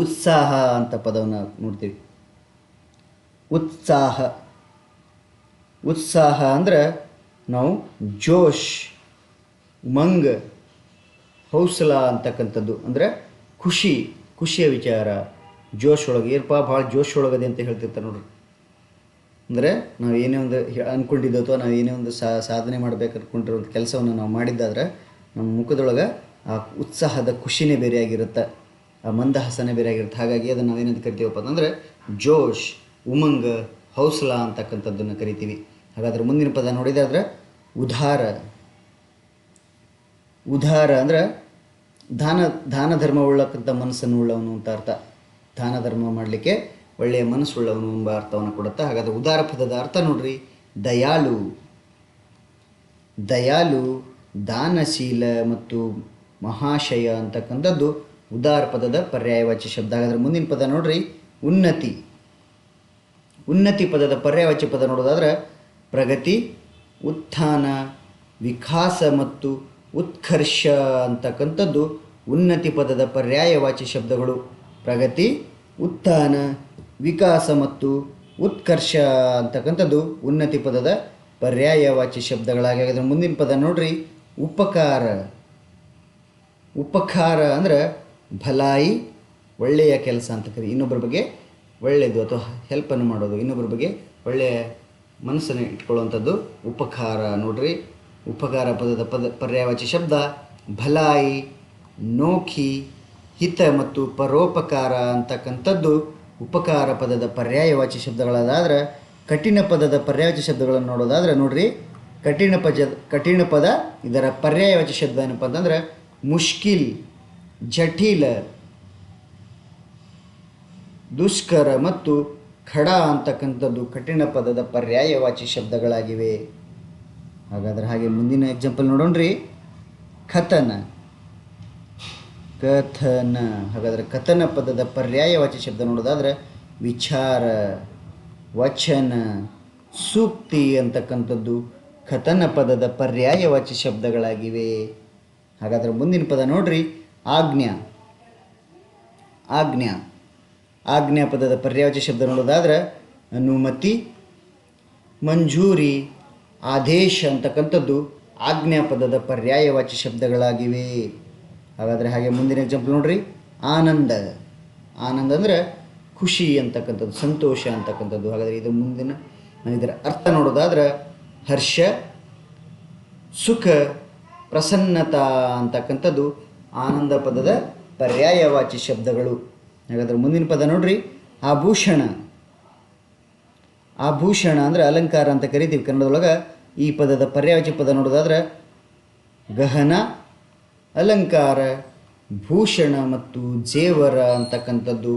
ಉತ್ಸಾಹ ಅಂತ ಪದವನ್ನು ನೋಡ್ತೀವಿ. ಉತ್ಸಾಹ. ಉತ್ಸಾಹ ಅಂದ್ರೆ ನಾವು ಜೋಶ್, ಉಮಂಗ್, ಹೌಸಲ ಅಂತಕ್ಕಂಥದ್ದು ಅಂದರೆ ಖುಷಿಯ ವಿಚಾರ. ಜೋಶ್ ಒಳಗೆ ಏನಪ್ಪ ಭಾಳ ಜೋಶ್ ಒಳಗದೆ ಅಂತ ಹೇಳ್ತಿರ್ತಾರೆ ನೋಡ್ರಿ. ಅಂದರೆ ನಾವು ಏನೇ ಒಂದು ಅಂದ್ಕೊಂಡಿದ್ದು ಅಥವಾ ನಾವು ಏನೇ ಒಂದು ಸಾಧನೆ ಮಾಡಬೇಕು ಅಂದ್ಕೊಂಡಿರೋಂಥ ಕೆಲಸವನ್ನು ನಾವು ಮಾಡಿದ್ದಾದ್ರೆ ನಮ್ಮ ಮುಖದೊಳಗೆ ಆ ಉತ್ಸಾಹದ ಖುಷಿನೇ ಬೇರೆಯಾಗಿರುತ್ತೆ, ಆ ಮಂದಹಾಸನೇ ಬೇರೆಯಾಗಿರುತ್ತೆ. ಹಾಗಾಗಿ ಅದನ್ನು ನಾವೇನಂತ ಕರಿತೀವಪ್ಪ ಅಂತಂದರೆ ಜೋಶ್, ಉಮಂಗ್, ಹೌಸಲ ಅಂತಕ್ಕಂಥದ್ದನ್ನು ಕರಿತೀವಿ. ಹಾಗಾದರೆ ಮುಂದಿನ ಪದ ನೋಡಿದಾದ್ರೆ ಉದಾರ. ಉದಾರ ಅಂದರೆ ದಾನ ಧರ್ಮ ಉಳ್ಳಕ್ಕಂಥ ಮನಸ್ಸನ್ನು ಉಳ್ಳವನು ಅಂತ ಅರ್ಥ. ದಾನ ಧರ್ಮ ಮಾಡಲಿಕ್ಕೆ ಒಳ್ಳೆಯ ಮನಸ್ಸುಳ್ಳವನು ಎಂಬ ಅರ್ಥವನ್ನು ಕೊಡುತ್ತೆ. ಹಾಗಾದರೆ ಉದಾರ ಪದದ ಅರ್ಥ ನೋಡ್ರಿ, ದಯಾಳು. ದಯಾಳು, ದಾನಶೀಲ ಮತ್ತು ಮಹಾಶಯ ಅಂತಕ್ಕಂಥದ್ದು ಉದಾರ ಪದದ ಪರ್ಯಾಯವಾಚಿ ಶಬ್ದ. ಹಾಗಾದರೆ ಮುಂದಿನ ಪದ ನೋಡ್ರಿ, ಉನ್ನತಿ. ಉನ್ನತಿ ಪದದ ಪರ್ಯಾಯವಾಚಿ ಪದ ನೋಡೋದಾದ್ರೆ ಪ್ರಗತಿ, ಉತ್ಥಾನ, ವಿಕಾಸ ಮತ್ತು ಉತ್ಕರ್ಷ ಅಂತಕ್ಕಂಥದ್ದು ಉನ್ನತಿ ಪದದ ಪರ್ಯಾಯವಾಚಿ ಶಬ್ದಗಳು. ಪ್ರಗತಿ, ಉತ್ಥಾನ, ವಿಕಾಸ ಮತ್ತು ಉತ್ಕರ್ಷ ಅಂತಕ್ಕಂಥದ್ದು ಉನ್ನತಿ ಪದದ ಪರ್ಯಾಯವಾಚಿ ಶಬ್ದಗಳಾಗಿದ್ರೆ ಮುಂದಿನ ಪದ ನೋಡ್ರಿ, ಉಪಕಾರ. ಉಪಕಾರ ಅಂದರೆ ಭಲಾಯಿ, ಒಳ್ಳೆಯ ಕೆಲಸ ಅಂತ ಕರಿ. ಇನ್ನೊಬ್ಬರ ಬಗ್ಗೆ ಒಳ್ಳೆಯದು ಅಥವಾ ಹೆಲ್ಪನ್ನು ಮಾಡೋದು, ಇನ್ನೊಬ್ಬರ ಬಗ್ಗೆ ಒಳ್ಳೆಯ ಮನಸ್ಸನ್ನು ಇಟ್ಕೊಳ್ಳುವಂಥದ್ದು ಉಪಕಾರ ನೋಡ್ರಿ. ಉಪಕಾರ ಪದದ ಪರ್ಯಾಯವಾಚಿ ಶಬ್ದ ಭಲಾಯಿ, ನೋಖಿ, ಹಿತ ಮತ್ತು ಪರೋಪಕಾರ ಅಂತಕ್ಕಂಥದ್ದು ಉಪಕಾರ ಪದದ ಪರ್ಯಾಯವಾಚಿ ಶಬ್ದಗಳಾದ್ರೆ ಕಠಿಣ ಪದದ ಪರ್ಯಾಯವಾಚಿ ಶಬ್ದಗಳನ್ನು ನೋಡೋದಾದ್ರೆ ನೋಡ್ರಿ, ಕಠಿಣ ಪದ ಇದರ ಪರ್ಯಾಯವಾಚಿ ಶಬ್ದ ಏನಪ್ಪ ಅಂತಂದ್ರೆ ಮುಷ್ಕಿಲ್, ಜಟಿಲ, ದುಷ್ಕರ ಮತ್ತು ಖಡ ಅಂತಕ್ಕಂಥದ್ದು ಕಠಿಣ ಪದದ ಪರ್ಯಾಯವಾಚಿ ಶಬ್ದಗಳಾಗಿವೆ. ಹಾಗಾದ್ರೆ ಹಾಗೆ ಮುಂದಿನ ಎಕ್ಸಾಂಪಲ್ ನೋಡೋಣ್ರಿ, ಕಥನ. ಕಥನ. ಹಾಗಾದರೆ ಕಥನ ಪದದ ಪರ್ಯಾಯವಾಚಿ ಶಬ್ದ ನೋಡೋದಾದ್ರೆ ವಿಚಾರ, ವಚನ, ಸೂಕ್ತಿ ಅಂತಕ್ಕಂಥದ್ದು ಕಥನ ಪದದ ಪರ್ಯಾಯವಾಚಿ ಶಬ್ದಗಳಾಗಿವೆ. ಹಾಗಾದ್ರೆ ಮುಂದಿನ ಪದ ನೋಡ್ರಿ, ಆಜ್ಞಾ. ಆಜ್ಞಾ ಆಜ್ಞಾ ಪದದ ಪರ್ಯಾಯವಾಚಿ ಶಬ್ದ ನೋಡೋದಾದ್ರೆ ಅನುಮತಿ, ಮಂಜೂರಿ, ಆದೇಶ ಅಂತಕ್ಕಂಥದ್ದು ಆಜ್ಞಾ ಪದದ ಪರ್ಯಾಯವಾಚಿ ಶಬ್ದಗಳಾಗಿವೆ. ಹಾಗಾದರೆ ಹಾಗೆ ಮುಂದಿನ ಎಕ್ಸಾಂಪಲ್ ನೋಡ್ರಿ, ಆನಂದ. ಆನಂದ ಅಂದರೆ ಖುಷಿ ಅಂತಕ್ಕಂಥದ್ದು, ಸಂತೋಷ ಅಂತಕ್ಕಂಥದ್ದು. ಹಾಗಾದರೆ ಇದು ಮುಂದಿನ ಇದರ ಅರ್ಥ ನೋಡೋದಾದ್ರೆ ಹರ್ಷ, ಸುಖ, ಪ್ರಸನ್ನತಾ ಅಂತಕ್ಕಂಥದ್ದು ಆನಂದ ಪದದ ಪರ್ಯಾಯವಾಚಿ ಶಬ್ದಗಳು. ಹಾಗಾದ್ರೆ ಮುಂದಿನ ಪದ ನೋಡ್ರಿ, ಆಭೂಷಣ. ಆಭೂಷಣ ಅಂದರೆ ಅಲಂಕಾರ ಅಂತ ಕರಿತೀವಿ ಕನ್ನಡದೊಳಗೆ. ಈ ಪದದ ಪರ್ಯಾಯವಾಚಿ ಪದ ನೋಡೋದಾದ್ರೆ ಗಹನ, ಅಲಂಕಾರ, ಭೂಷಣ ಮತ್ತು ಜೇವರ ಅಂತಕ್ಕಂಥದ್ದು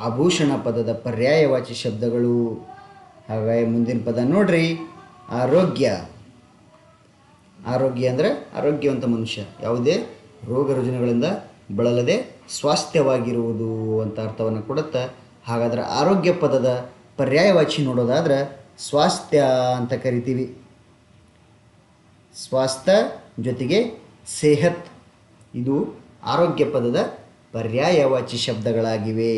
ಆಭೂಷಣ ಪದದ ಪರ್ಯಾಯವಾಚಿ ಶಬ್ದಗಳು. ಹಾಗಾಗಿ ಮುಂದಿನ ಪದ ನೋಡ್ರಿ, ಆರೋಗ್ಯ. ಆರೋಗ್ಯ ಅಂದರೆ ಆರೋಗ್ಯವಂತ ಮನುಷ್ಯ, ಯಾವುದೇ ರೋಗ ರುಜಿನಗಳಿಂದ ಬಳಲದೆ ಸ್ವಾಸ್ಥ್ಯವಾಗಿರುವುದು ಅಂತ ಅರ್ಥವನ್ನು ಕೊಡುತ್ತೆ. ಹಾಗಾದ್ರೆ ಆರೋಗ್ಯ ಪದದ ಪರ್ಯಾಯವಾಚಿ ನೋಡೋದಾದ್ರೆ ಸ್ವಾಸ್ಥ್ಯ ಅಂತ ಕರಿತೀವಿ. ಸ್ವಾಸ್ಥ್ಯ ಜೊತೆಗೆ ಸೇಹತ್, ಇದು ಆರೋಗ್ಯ ಪದದ ಪರ್ಯಾಯವಾಚಿ ಶಬ್ದಗಳಾಗಿವೆ.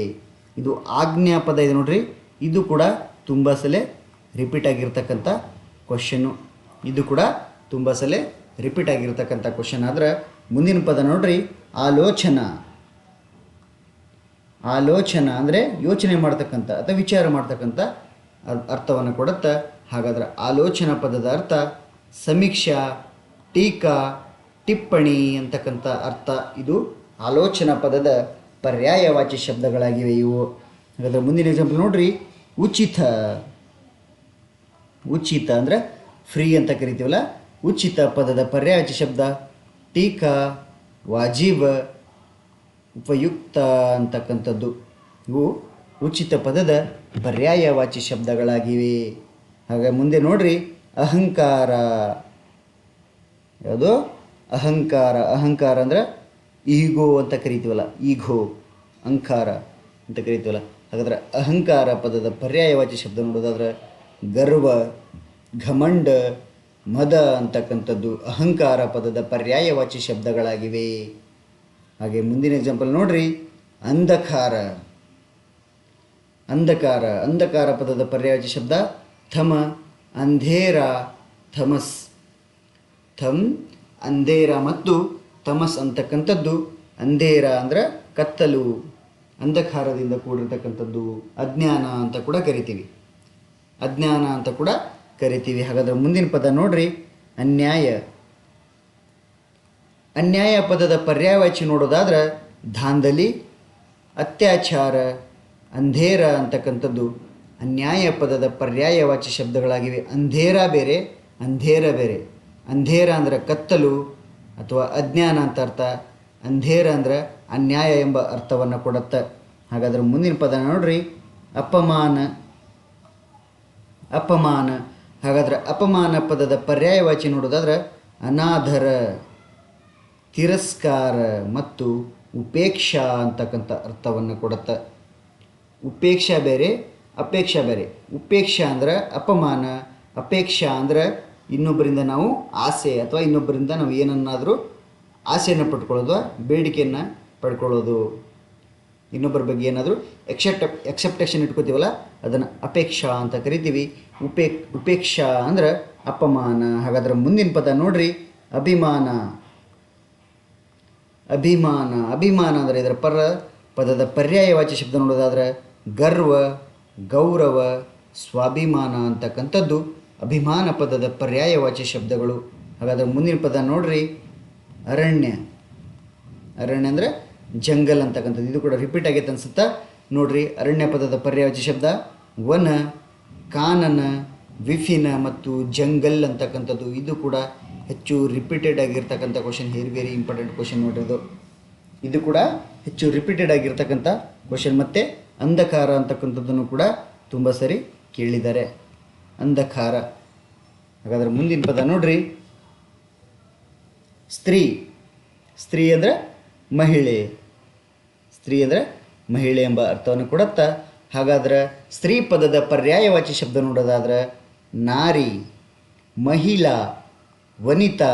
ಇದು ಆಜ್ಞಾ ಪದ ಇದೆ ನೋಡ್ರಿ, ಇದು ಕೂಡ ತುಂಬ ಸಲ ರಿಪೀಟ್ ಆಗಿರ್ತಕ್ಕಂಥ ಕ್ವಶನ್ನು. ಇದು ಕೂಡ ತುಂಬ ಸಲ ರಿಪೀಟ್ ಆಗಿರ್ತಕ್ಕಂಥ ಕ್ವಶನ್. ಆದರೆ ಮುಂದಿನ ಪದ ನೋಡ್ರಿ, ಆಲೋಚನಾ. ಆಲೋಚನಾ ಅಂದರೆ ಯೋಚನೆ ಮಾಡ್ತಕ್ಕಂಥ ಅಥವಾ ವಿಚಾರ ಮಾಡ್ತಕ್ಕಂಥ ಅರ್ಥವನ್ನು ಕೊಡುತ್ತೆ. ಹಾಗಾದ್ರೆ ಆಲೋಚನಾ ಪದದ ಅರ್ಥ ಸಮೀಕ್ಷಾ, ಟೀಕಾ, ಟಿಪ್ಪಣಿ ಅಂತಕ್ಕಂಥ ಅರ್ಥ. ಇದು ಆಲೋಚನಾ ಪದದ ಪರ್ಯಾಯವಾಚಿ ಶಬ್ದಗಳಾಗಿವೆ ಇವು. ಹಾಗಾದ್ರೆ ಮುಂದಿನ ಎಕ್ಸಾಂಪಲ್ ನೋಡ್ರಿ, ಉಚಿತ. ಉಚಿತ ಅಂದರೆ ಫ್ರೀ ಅಂತ ಕರಿತೀವಲ್ಲ, ಉಚಿತ ಪದದ ಪರ್ಯಾಯವಾಚಿ ಶಬ್ದ ಟೀಕಾ, ವಾಜಿಬ, ಉಪಯುಕ್ತ ಅಂತಕ್ಕಂಥದ್ದು. ಇವು ಉಚಿತ ಪದದ ಪರ್ಯಾಯವಾಚಿ ಶಬ್ದಗಳಾಗಿವೆ. ಹಾಗೆ ಮುಂದೆ ನೋಡ್ರಿ, ಅಹಂಕಾರ. ಯಾವುದು? ಅಹಂಕಾರ. ಅಹಂಕಾರ ಅಂದರೆ ಈಗೋ ಅಂತ ಕರಿತೀವಲ್ಲ, ಈಗೋ, ಅಹಂಕಾರ ಅಂತ ಕರಿತೀವಲ್ಲ. ಹಾಗಾದ್ರೆ ಅಹಂಕಾರ ಪದದ ಪರ್ಯಾಯವಾಚಿ ಶಬ್ದ ನೋಡೋದಾದ್ರೆ ಗರ್ವ, ಘಮಂಡ, ಮದ ಅಂತಕ್ಕಂಥದ್ದು ಅಹಂಕಾರ ಪದದ ಪರ್ಯಾಯವಾಚಿ ಶಬ್ದಗಳಾಗಿವೆ. ಹಾಗೆ ಮುಂದಿನ ಎಕ್ಸಾಂಪಲ್ ನೋಡ್ರಿ, ಅಂಧಕಾರ. ಅಂಧಕಾರ. ಅಂಧಕಾರ ಪದದ ಪರ್ಯಾಯವಾಚಿ ಶಬ್ದ ಥಮ, ಅಂಧೇರ, ಥಮಸ್. ಥಮ್, ಅಂಧೇರ ಮತ್ತು ತಮಸ್ ಅಂತಕ್ಕಂಥದ್ದು. ಅಂಧೇರ ಅಂದರೆ ಕತ್ತಲು, ಅಂಧಕಾರದಿಂದ ಕೂಡಿರ್ತಕ್ಕಂಥದ್ದು. ಅಜ್ಞಾನ ಅಂತ ಕೂಡ ಕರಿತೀವಿ, ಅಜ್ಞಾನ ಅಂತ ಕೂಡ ಕರಿತೀವಿ. ಹಾಗಾದ್ರೆ ಮುಂದಿನ ಪದ ನೋಡ್ರಿ, ಅನ್ಯಾಯ. ಅನ್ಯಾಯ ಪದದ ಪರ್ಯಾಯವಾಚಿ ನೋಡೋದಾದ್ರೆ ಧಾಂಧಲಿ, ಅತ್ಯಾಚಾರ, ಅಂಧೇರ ಅಂತಕ್ಕಂಥದ್ದು ಅನ್ಯಾಯ ಪದದ ಪರ್ಯಾಯವಾಚಿ ಶಬ್ದಗಳಾಗಿವೆ. ಅಂಧೇರ ಬೇರೆ, ಅಂಧೇರ ಬೇರೆ. ಅಂಧೇರ ಅಂದರೆ ಕತ್ತಲು ಅಥವಾ ಅಜ್ಞಾನ ಅಂತ ಅರ್ಥ. ಅಂಧೇರ ಅಂದರೆ ಅನ್ಯಾಯ ಎಂಬ ಅರ್ಥವನ್ನು ಕೊಡುತ್ತೆ. ಹಾಗಾದ್ರೆ ಮುಂದಿನ ಪದ ನೋಡ್ರಿ, ಅಪಮಾನ. ಅಪಮಾನ. ಹಾಗಾದ್ರೆ ಅಪಮಾನ ಪದದ ಪರ್ಯಾಯವಾಚಿ ನೋಡೋದಾದ್ರೆ ಅನಾದರ, ತಿರಸ್ಕಾರ ಮತ್ತು ಉಪೇಕ್ಷಾ ಅಂತಕ್ಕಂಥ ಅರ್ಥವನ್ನು ಕೊಡುತ್ತೆ. ಉಪೇಕ್ಷಾ ಬೇರೆ, ಅಪೇಕ್ಷಾ ಬೇರೆ. ಉಪೇಕ್ಷಾ ಅಂದ್ರೆ ಅಪಮಾನ, ಅಪೇಕ್ಷಾ ಅಂದರೆ ಇನ್ನೊಬ್ಬರಿಂದ ನಾವು ಆಸೆ ಅಥವಾ ಇನ್ನೊಬ್ಬರಿಂದ ನಾವು ಏನನ್ನಾದರೂ ಆಸೆಯನ್ನು ಪಡ್ಕೊಳ್ಳೋದು, ಬೇಡಿಕೆಯನ್ನು ಪಡ್ಕೊಳ್ಳೋದು. ಇನ್ನೊಬ್ಬರ ಬಗ್ಗೆ ಏನಾದರೂ ಎಕ್ಸೆಪ್ಟೇಷನ್ ಇಟ್ಕೋತೀವಲ್ಲ, ಅದನ್ನು ಅಪೇಕ್ಷಾ ಅಂತ ಕರಿತೀವಿ. ಉಪೇಕ್ಷಾ ಅಂದ್ರೆ ಅಪಮಾನ. ಹಾಗಾದ್ರೆ ಮುಂದಿನ ಪದ ನೋಡ್ರಿ, ಅಭಿಮಾನ. ಅಭಿಮಾನ. ಅಭಿಮಾನ ಅಂದರೆ ಇದರ ಪದದ ಪರ್ಯಾಯವಾಚಿ ಶಬ್ದ ನೋಡೋದಾದ್ರೆ ಗರ್ವ, ಗೌರವ, ಸ್ವಾಭಿಮಾನ ಅಂತಕ್ಕಂಥದ್ದು ಅಭಿಮಾನ ಪದದ ಪರ್ಯಾಯವಾಚಿ ಶಬ್ದಗಳು. ಹಾಗಾದ್ರೆ ಮುಂದಿನ ಪದ ನೋಡ್ರಿ, ಅರಣ್ಯ. ಅರಣ್ಯ ಅಂದರೆ ಜಂಗಲ್ ಅಂತಕ್ಕಂಥದ್ದು. ಇದು ಕೂಡ ರಿಪೀಟ್ ಆಗೈತೆ ಅನ್ಸುತ್ತಾ ನೋಡ್ರಿ. ಅರಣ್ಯ ಪದದ ಪರ್ಯಾಯವಾಚಿ ಶಬ್ದ ವನ, ಕಾನನ, ವಿಫಿನ ಮತ್ತು ಜಂಗಲ್ ಅಂತಕ್ಕಂಥದ್ದು. ಇದು ಕೂಡ ಹೆಚ್ಚು ರಿಪೀಟೆಡ್ ಆಗಿರ್ತಕ್ಕಂಥ ಕ್ವಶನ್, ವೆರಿ ಇಂಪಾರ್ಟೆಂಟ್ ಕ್ವಶನ್ ನೋಡಿರೋದು. ಇದು ಕೂಡ ಹೆಚ್ಚು ರಿಪೀಟೆಡ್ ಆಗಿರ್ತಕ್ಕಂಥ ಕ್ವಶನ್. ಮತ್ತು ಅಂಧಕಾರ ಅಂತಕ್ಕಂಥದ್ದನ್ನು ಕೂಡ ತುಂಬ ಸರಿ ಕೇಳಿದ್ದಾರೆ, ಅಂಧಕಾರ. ಹಾಗಾದ್ರೆ ಮುಂದಿನ ಪದ ನೋಡ್ರಿ, ಸ್ತ್ರೀ. ಸ್ತ್ರೀ ಅಂದರೆ ಮಹಿಳೆ. ಸ್ತ್ರೀ ಅಂದರೆ ಮಹಿಳೆ ಎಂಬ ಅರ್ಥವನ್ನು ಕೊಡುತ್ತಾ. ಹಾಗಾದ್ರೆ ಸ್ತ್ರೀ ಪದದ ಪರ್ಯಾಯವಾಚಿ ಶಬ್ದ ನೋಡೋದಾದ್ರೆ ನಾರಿ, ಮಹಿಳಾ, ವನಿತಾ,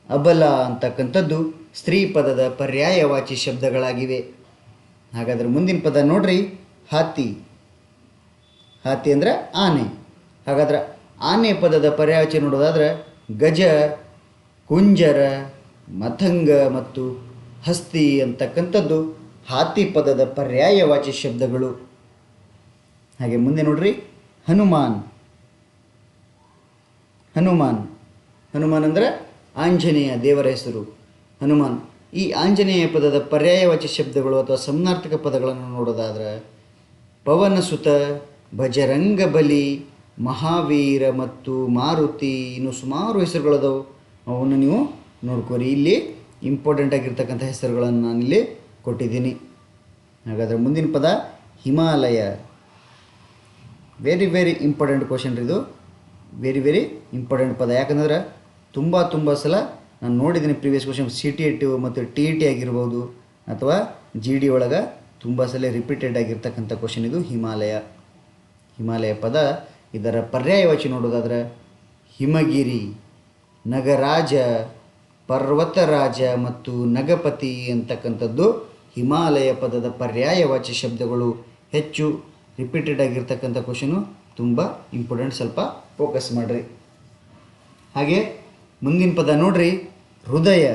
ಅಬಲ ಅಂತಕ್ಕಂಥದ್ದು ಸ್ತ್ರೀ ಪದದ ಪರ್ಯಾಯವಾಚಿ ಶಬ್ದಗಳಾಗಿವೆ. ಹಾಗಾದರೆ ಮುಂದಿನ ಪದ ನೋಡ್ರಿ, ಹಾತಿ. ಹಾತಿ ಅಂದರೆ ಆನೆ. ಹಾಗಾದ್ರೆ ಆನೆ ಪದದ ಪರ್ಯಾಯವಾಚಿ ನೋಡೋದಾದ್ರೆ ಗಜ, ಕುಂಜರ, ಮಥಂಗ ಮತ್ತು ಹಸ್ತಿ ಅಂತಕ್ಕಂಥದ್ದು ಹಾತಿ ಪದದ ಪರ್ಯಾಯವಾಚಿ ಶಬ್ದಗಳು. ಹಾಗೆ ಮುಂದೆ ನೋಡ್ರಿ, ಹನುಮಾನ್. ಹನುಮಾನ್ ಹನುಮಾನ್ ಅಂದರೆ ಆಂಜನೇಯ, ದೇವರ ಹೆಸರು ಹನುಮಾನ್. ಈ ಆಂಜನೇಯ ಪದದ ಪರ್ಯಾಯವಾಚಿ ಶಬ್ದಗಳು ಅಥವಾ ಸಮಾನಾರ್ಥಕ ಪದಗಳನ್ನು ನೋಡೋದಾದ್ರೆ ಪವನಸುತ, ಭಜರಂಗ ಬಲಿ, ಮಹಾವೀರ ಮತ್ತು ಮಾರುತಿ, ಇನ್ನು ಸುಮಾರು ಹೆಸರುಗಳದವು. ಅವನ್ನು ನೀವು ನೋಡ್ಕೊರಿ. ಇಲ್ಲಿ ಇಂಪಾರ್ಟೆಂಟ್ ಆಗಿರ್ತಕ್ಕಂಥ ಹೆಸರುಗಳನ್ನು ನಾನಿಲ್ಲಿ ಕೊಟ್ಟಿದ್ದೀನಿ. ಹಾಗಾದರೆ ಮುಂದಿನ ಪದ Himalaya. Very very important question ಇದು. ವೆರಿ ಇಂಪಾರ್ಟೆಂಟ್ ಪದ. ಯಾಕಂದ್ರೆ ತುಂಬ ಸಲ ನಾನು ನೋಡಿದ್ದೀನಿ ಪ್ರೀವಿಯಸ್ ಕ್ವಶನ್, CTET ಮತ್ತು TET ಆಗಿರ್ಬೋದು ಅಥವಾ GD ಒಳಗೆ ತುಂಬ ಸಲ ರಿಪೀಟೆಡ್ ಆಗಿರ್ತಕ್ಕಂಥ ಕ್ವಶನ್ ಇದು ಹಿಮಾಲಯ. ಹಿಮಾಲಯ ಪದ ಇದರ ಪರ್ಯಾಯವಾಚಿ ನೋಡೋದಾದ್ರೆ ಹಿಮಗಿರಿ, ನಗರಾಜ, ಪರ್ವತರಾಜ ಮತ್ತು ನಗಪತಿ ಅಂತಕ್ಕಂಥದ್ದು ಹಿಮಾಲಯ ಪದದ ಪರ್ಯಾಯವಾಚಿ ಶಬ್ದಗಳು. ಹೆಚ್ಚು ರಿಪೀಟೆಡ್ ಆಗಿರ್ತಕ್ಕಂಥ ಕ್ವಶನು, ತುಂಬ ಇಂಪಾರ್ಟೆಂಟ್, ಸ್ವಲ್ಪ ಫೋಕಸ್ ಮಾಡಿರಿ. ಹಾಗೆ ಮುಂದಿನ ಪದ ನೋಡ್ರಿ, ಹೃದಯ.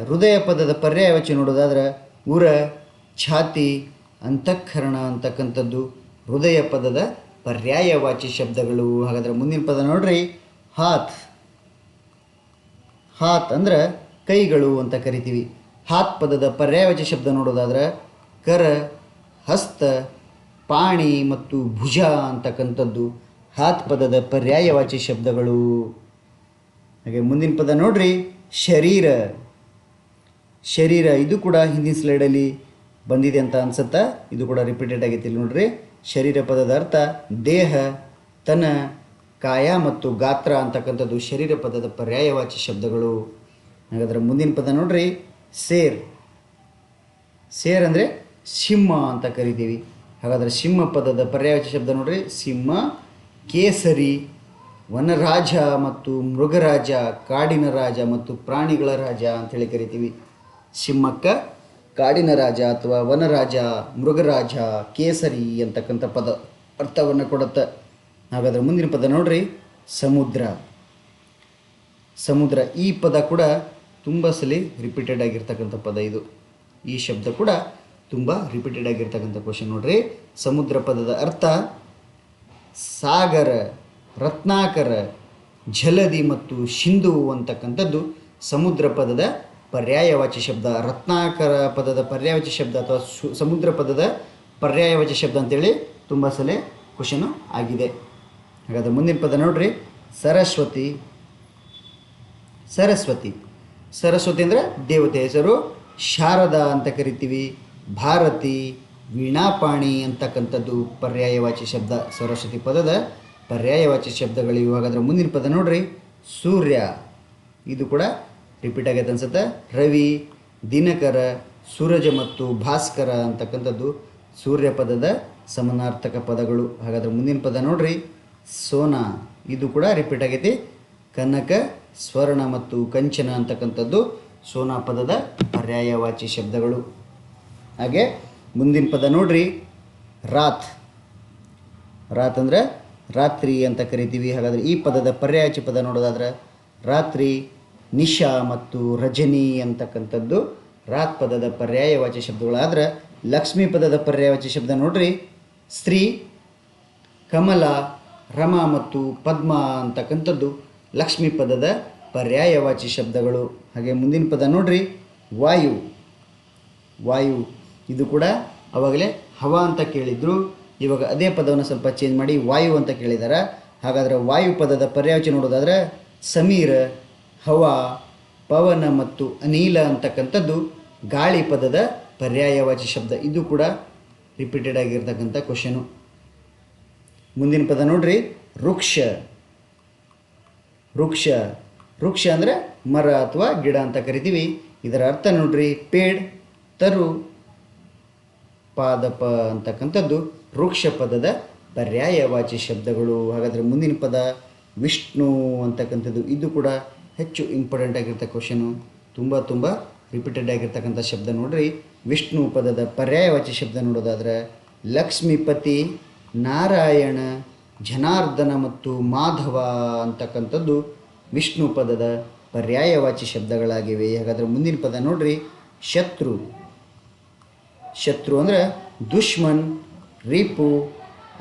ಹೃದಯ ಪದದ ಪರ್ಯಾಯವಾಚಿ ನೋಡೋದಾದ್ರೆ ಉರ, ಛಾತಿ, ಅಂತಃಕರಣ ಅಂತಕ್ಕಂಥದ್ದು ಹೃದಯ ಪದದ ಪರ್ಯಾಯವಾಚಿ ಶಬ್ದಗಳು. ಹಾಗಾದರೆ ಮುಂದಿನ ಪದ ನೋಡ್ರಿ, ಹಾತ್. ಹಾತ್ ಅಂದರೆ ಕೈಗಳು ಅಂತ ಕರಿತೀವಿ. ಹಾತ್ ಪದದ ಪರ್ಯಾಯವಾಚಿ ಶಬ್ದ ನೋಡೋದಾದ್ರೆ ಕರ, ಹಸ್ತ, ಪಾಣಿ ಮತ್ತು ಭುಜ ಅಂತಕ್ಕಂಥದ್ದು ಹಾತ್ ಪದದ ಪರ್ಯಾಯವಾಚಿ ಶಬ್ದಗಳು. ಹಾಗೆ ಮುಂದಿನ ಪದ ನೋಡ್ರಿ, ಶರೀರ. ಶರೀರ ಇದು ಕೂಡ ಹಿಂದಿನ ಸ್ಲೈಡಲ್ಲಿ ಬಂದಿದೆ ಅಂತ ಅನ್ಸುತ್ತಾ, ಇದು ಕೂಡ ರಿಪೀಟೆಡ್ ಆಗೈತಿ. ಇಲ್ಲಿ ನೋಡ್ರಿ, ಶರೀರ ಪದದ ಅರ್ಥ ದೇಹ, ತನ, ಕಾಯ ಮತ್ತು ಗಾತ್ರ ಅಂತಕ್ಕಂಥದ್ದು ಶರೀರ ಪದದ ಪರ್ಯಾಯವಾಚಿ ಶಬ್ದಗಳು. ಹಾಗಾದ್ರೆ ಮುಂದಿನ ಪದ ನೋಡ್ರಿ, ಸೇರ್. ಸೇರ್ ಅಂದರೆ ಸಿಂಹ ಅಂತ ಕರಿತೀವಿ. ಹಾಗಾದರೆ ಸಿಂಹ ಪದದ ಪರ್ಯಾಯವಾಚಿ ಶಬ್ದ ನೋಡ್ರಿ, ಸಿಂಹ, ಕೇಸರಿ, ವನರಾಜ ಮತ್ತು ಮೃಗರಾಜ, ಕಾಡಿನ ರಾಜ ಮತ್ತು ಪ್ರಾಣಿಗಳ ರಾಜ ಅಂಥೇಳಿ ಕರಿತೀವಿ. ಸಿಂಹಕ್ಕೆ ಕಾಡಿನ ರಾಜ ಅಥವಾ ವನರಾಜ, ಮೃಗರಾಜ, ಕೇಸರಿ ಅಂತಕ್ಕಂಥ ಪದ ಅರ್ಥವನ್ನು ಕೊಡುತ್ತೆ. ಹಾಗಾದರೆ ಮುಂದಿನ ಪದ ನೋಡ್ರಿ, ಸಮುದ್ರ. ಸಮುದ್ರ ಈ ಪದ ಕೂಡ ತುಂಬ ಸಲ ರಿಪೀಟೆಡ್ ಆಗಿರ್ತಕ್ಕಂಥ ಪದ ಇದು. ಈ ಶಬ್ದ ಕೂಡ ತುಂಬ ರಿಪೀಟೆಡ್ ಆಗಿರ್ತಕ್ಕಂಥ ಕ್ವಶನ್ ನೋಡ್ರಿ. ಸಮುದ್ರ ಪದದ ಅರ್ಥ ಸಾಗರ, ರತ್ನಾಕರ, ಜಲದಿ ಮತ್ತು ಸಿಂಧು ಅಂತಕ್ಕಂಥದ್ದು ಸಮುದ್ರ ಪದದ ಪರ್ಯಾಯವಾಚಿ ಶಬ್ದ. ರತ್ನಾಕರ ಪದದ ಪರ್ಯಾಯವಾಚಿ ಶಬ್ದ ಅಥವಾ ಸಮುದ್ರ ಪದದ ಪರ್ಯಾಯವಾಚಿ ಶಬ್ದ ಅಂತೇಳಿ ತುಂಬ ಸಲ ಕ್ವಶನು ಆಗಿದೆ. ಹಾಗಾದರೆ ಮುಂದಿನ ಪದ ನೋಡ್ರಿ, ಸರಸ್ವತಿ. ಸರಸ್ವತಿ ಸರಸ್ವತಿ ಅಂದರೆ ದೇವತೆ ಹೆಸರು. ಶಾರದಾ ಅಂತ ಕರಿತೀವಿ. ಭಾರತಿ, ವೀಣಾಪಾಣಿ ಅಂತಕ್ಕಂಥದ್ದು ಪರ್ಯಾಯವಾಚಿ ಶಬ್ದ. ಸರಸ್ವತಿ ಪದದ ಪರ್ಯಾಯವಾಚಿ ಶಬ್ದಗಳಿವೆ. ಹಾಗಾದರೆ ಮುಂದಿನ ಪದ ನೋಡ್ರಿ, ಸೂರ್ಯ. ಇದು ಕೂಡ ರಿಪೀಟ್ ಆಗೈತೆ ಅನ್ಸುತ್ತೆ. ರವಿ, ದಿನಕರ, ಸೂರಜ ಮತ್ತು ಭಾಸ್ಕರ ಅಂತಕ್ಕಂಥದ್ದು ಸೂರ್ಯ ಪದದ ಸಮಾನಾರ್ಥಕ ಪದಗಳು. ಹಾಗಾದರೆ ಮುಂದಿನ ಪದ ನೋಡ್ರಿ, ಸೋನಾ. ಇದು ಕೂಡ ರಿಪೀಟ್ ಆಗೈತಿ. ಕನಕ, ಸ್ವರ್ಣ ಮತ್ತು ಕಂಚನ ಅಂತಕ್ಕಂಥದ್ದು ಸೋನಾ ಪದದ ಪರ್ಯಾಯವಾಚಿ ಶಬ್ದಗಳು. ಹಾಗೆ ಮುಂದಿನ ಪದ ನೋಡ್ರಿ, ರಾತ್. ರಾತ್ ಅಂದರೆ ರಾತ್ರಿ ಅಂತ ಕರಿತೀವಿ. ಹಾಗಾದರೆ ಈ ಪದದ ಪರ್ಯಾಯವಾಚಿ ಪದ ನೋಡೋದಾದ್ರೆ ರಾತ್ರಿ, ನಿಶಾ ಮತ್ತು ರಜನಿ ಅಂತಕ್ಕಂಥದ್ದು ರಾತ್ ಪದದ ಪರ್ಯಾಯವಾಚಿ ಶಬ್ದಗಳಾದ್ರೆ ಲಕ್ಷ್ಮೀ ಪದದ ಪರ್ಯಾಯವಾಚಿ ಶಬ್ದ ನೋಡ್ರಿ, ಸ್ತ್ರೀ, ಕಮಲ, ರಮ ಮತ್ತು ಪದ್ಮ ಅಂತಕ್ಕಂಥದ್ದು ಲಕ್ಷ್ಮೀ ಪದದ ಪರ್ಯಾಯವಾಚಿ ಶಬ್ದಗಳು. ಹಾಗೆ ಮುಂದಿನ ಪದ ನೋಡ್ರಿ, ವಾಯು. ವಾಯು ಇದು ಕೂಡ ಆವಾಗಲೇ ಹವಾ ಅಂತ ಕೇಳಿದ್ರು, ಇವಾಗ ಅದೇ ಪದವನ್ನು ಸ್ವಲ್ಪ ಚೇಂಜ್ ಮಾಡಿ ವಾಯು ಅಂತ ಕೇಳಿದ್ದಾರೆ. ಹಾಗಾದರೆ ವಾಯು ಪದದ ಪರ್ಯಾಯವಾಚಿ ನೋಡೋದಾದ್ರೆ ಸಮೀರ, ಹವಾ, ಪವನ ಮತ್ತು ಅನಿಲ ಅಂತಕ್ಕಂಥದ್ದು ಗಾಳಿ ಪದದ ಪರ್ಯಾಯವಾಚಿ ಶಬ್ದ. ಇದು ಕೂಡ ರಿಪೀಟೆಡ್ ಆಗಿರ್ತಕ್ಕಂಥ ಕ್ವಶನು. ಮುಂದಿನ ಪದ ನೋಡ್ರಿ, ವೃಕ್ಷ. ವೃಕ್ಷ ವೃಕ್ಷ ಅಂದರೆ ಮರ ಅಥವಾ ಗಿಡ ಅಂತ ಕರಿತೀವಿ. ಇದರ ಅರ್ಥ ನೋಡ್ರಿ, ಪೇಡ್, ತರು, ಪಾದಪ ಅಂತಕ್ಕಂಥದ್ದು ವೃಕ್ಷ ಪದದ ಪರ್ಯಾಯವಾಚಿ ಶಬ್ದಗಳು. ಹಾಗಾದರೆ ಮುಂದಿನ ಪದ ವಿಷ್ಣು ಅಂತಕ್ಕಂಥದ್ದು. ಇದು ಕೂಡ ಹೆಚ್ಚು ಇಂಪಾರ್ಟೆಂಟ್ ಆಗಿರ್ತಕ್ಕ ಕ್ವಶನು, ತುಂಬ ರಿಪೀಟೆಡ್ ಆಗಿರ್ತಕ್ಕಂಥ ಶಬ್ದ ನೋಡ್ರಿ. ವಿಷ್ಣು ಪದದ ಪರ್ಯಾಯವಾಚಿ ಶಬ್ದ ನೋಡೋದಾದ್ರೆ ಲಕ್ಷ್ಮೀಪತಿ, ನಾರಾಯಣ, ಜನಾರ್ದನ ಮತ್ತು ಮಾಧವ ಅಂತಕ್ಕಂಥದ್ದು ವಿಷ್ಣು ಪದದ ಪರ್ಯಾಯವಾಚಿ ಶಬ್ದಗಳಾಗಿವೆ. ಹಾಗಾದರೆ ಮುಂದಿನ ಪದ ನೋಡ್ರಿ, ಶತ್ರು. ಶತ್ರು ಅಂದರೆ ದುಶ್ಮನ್, ರಿಪು,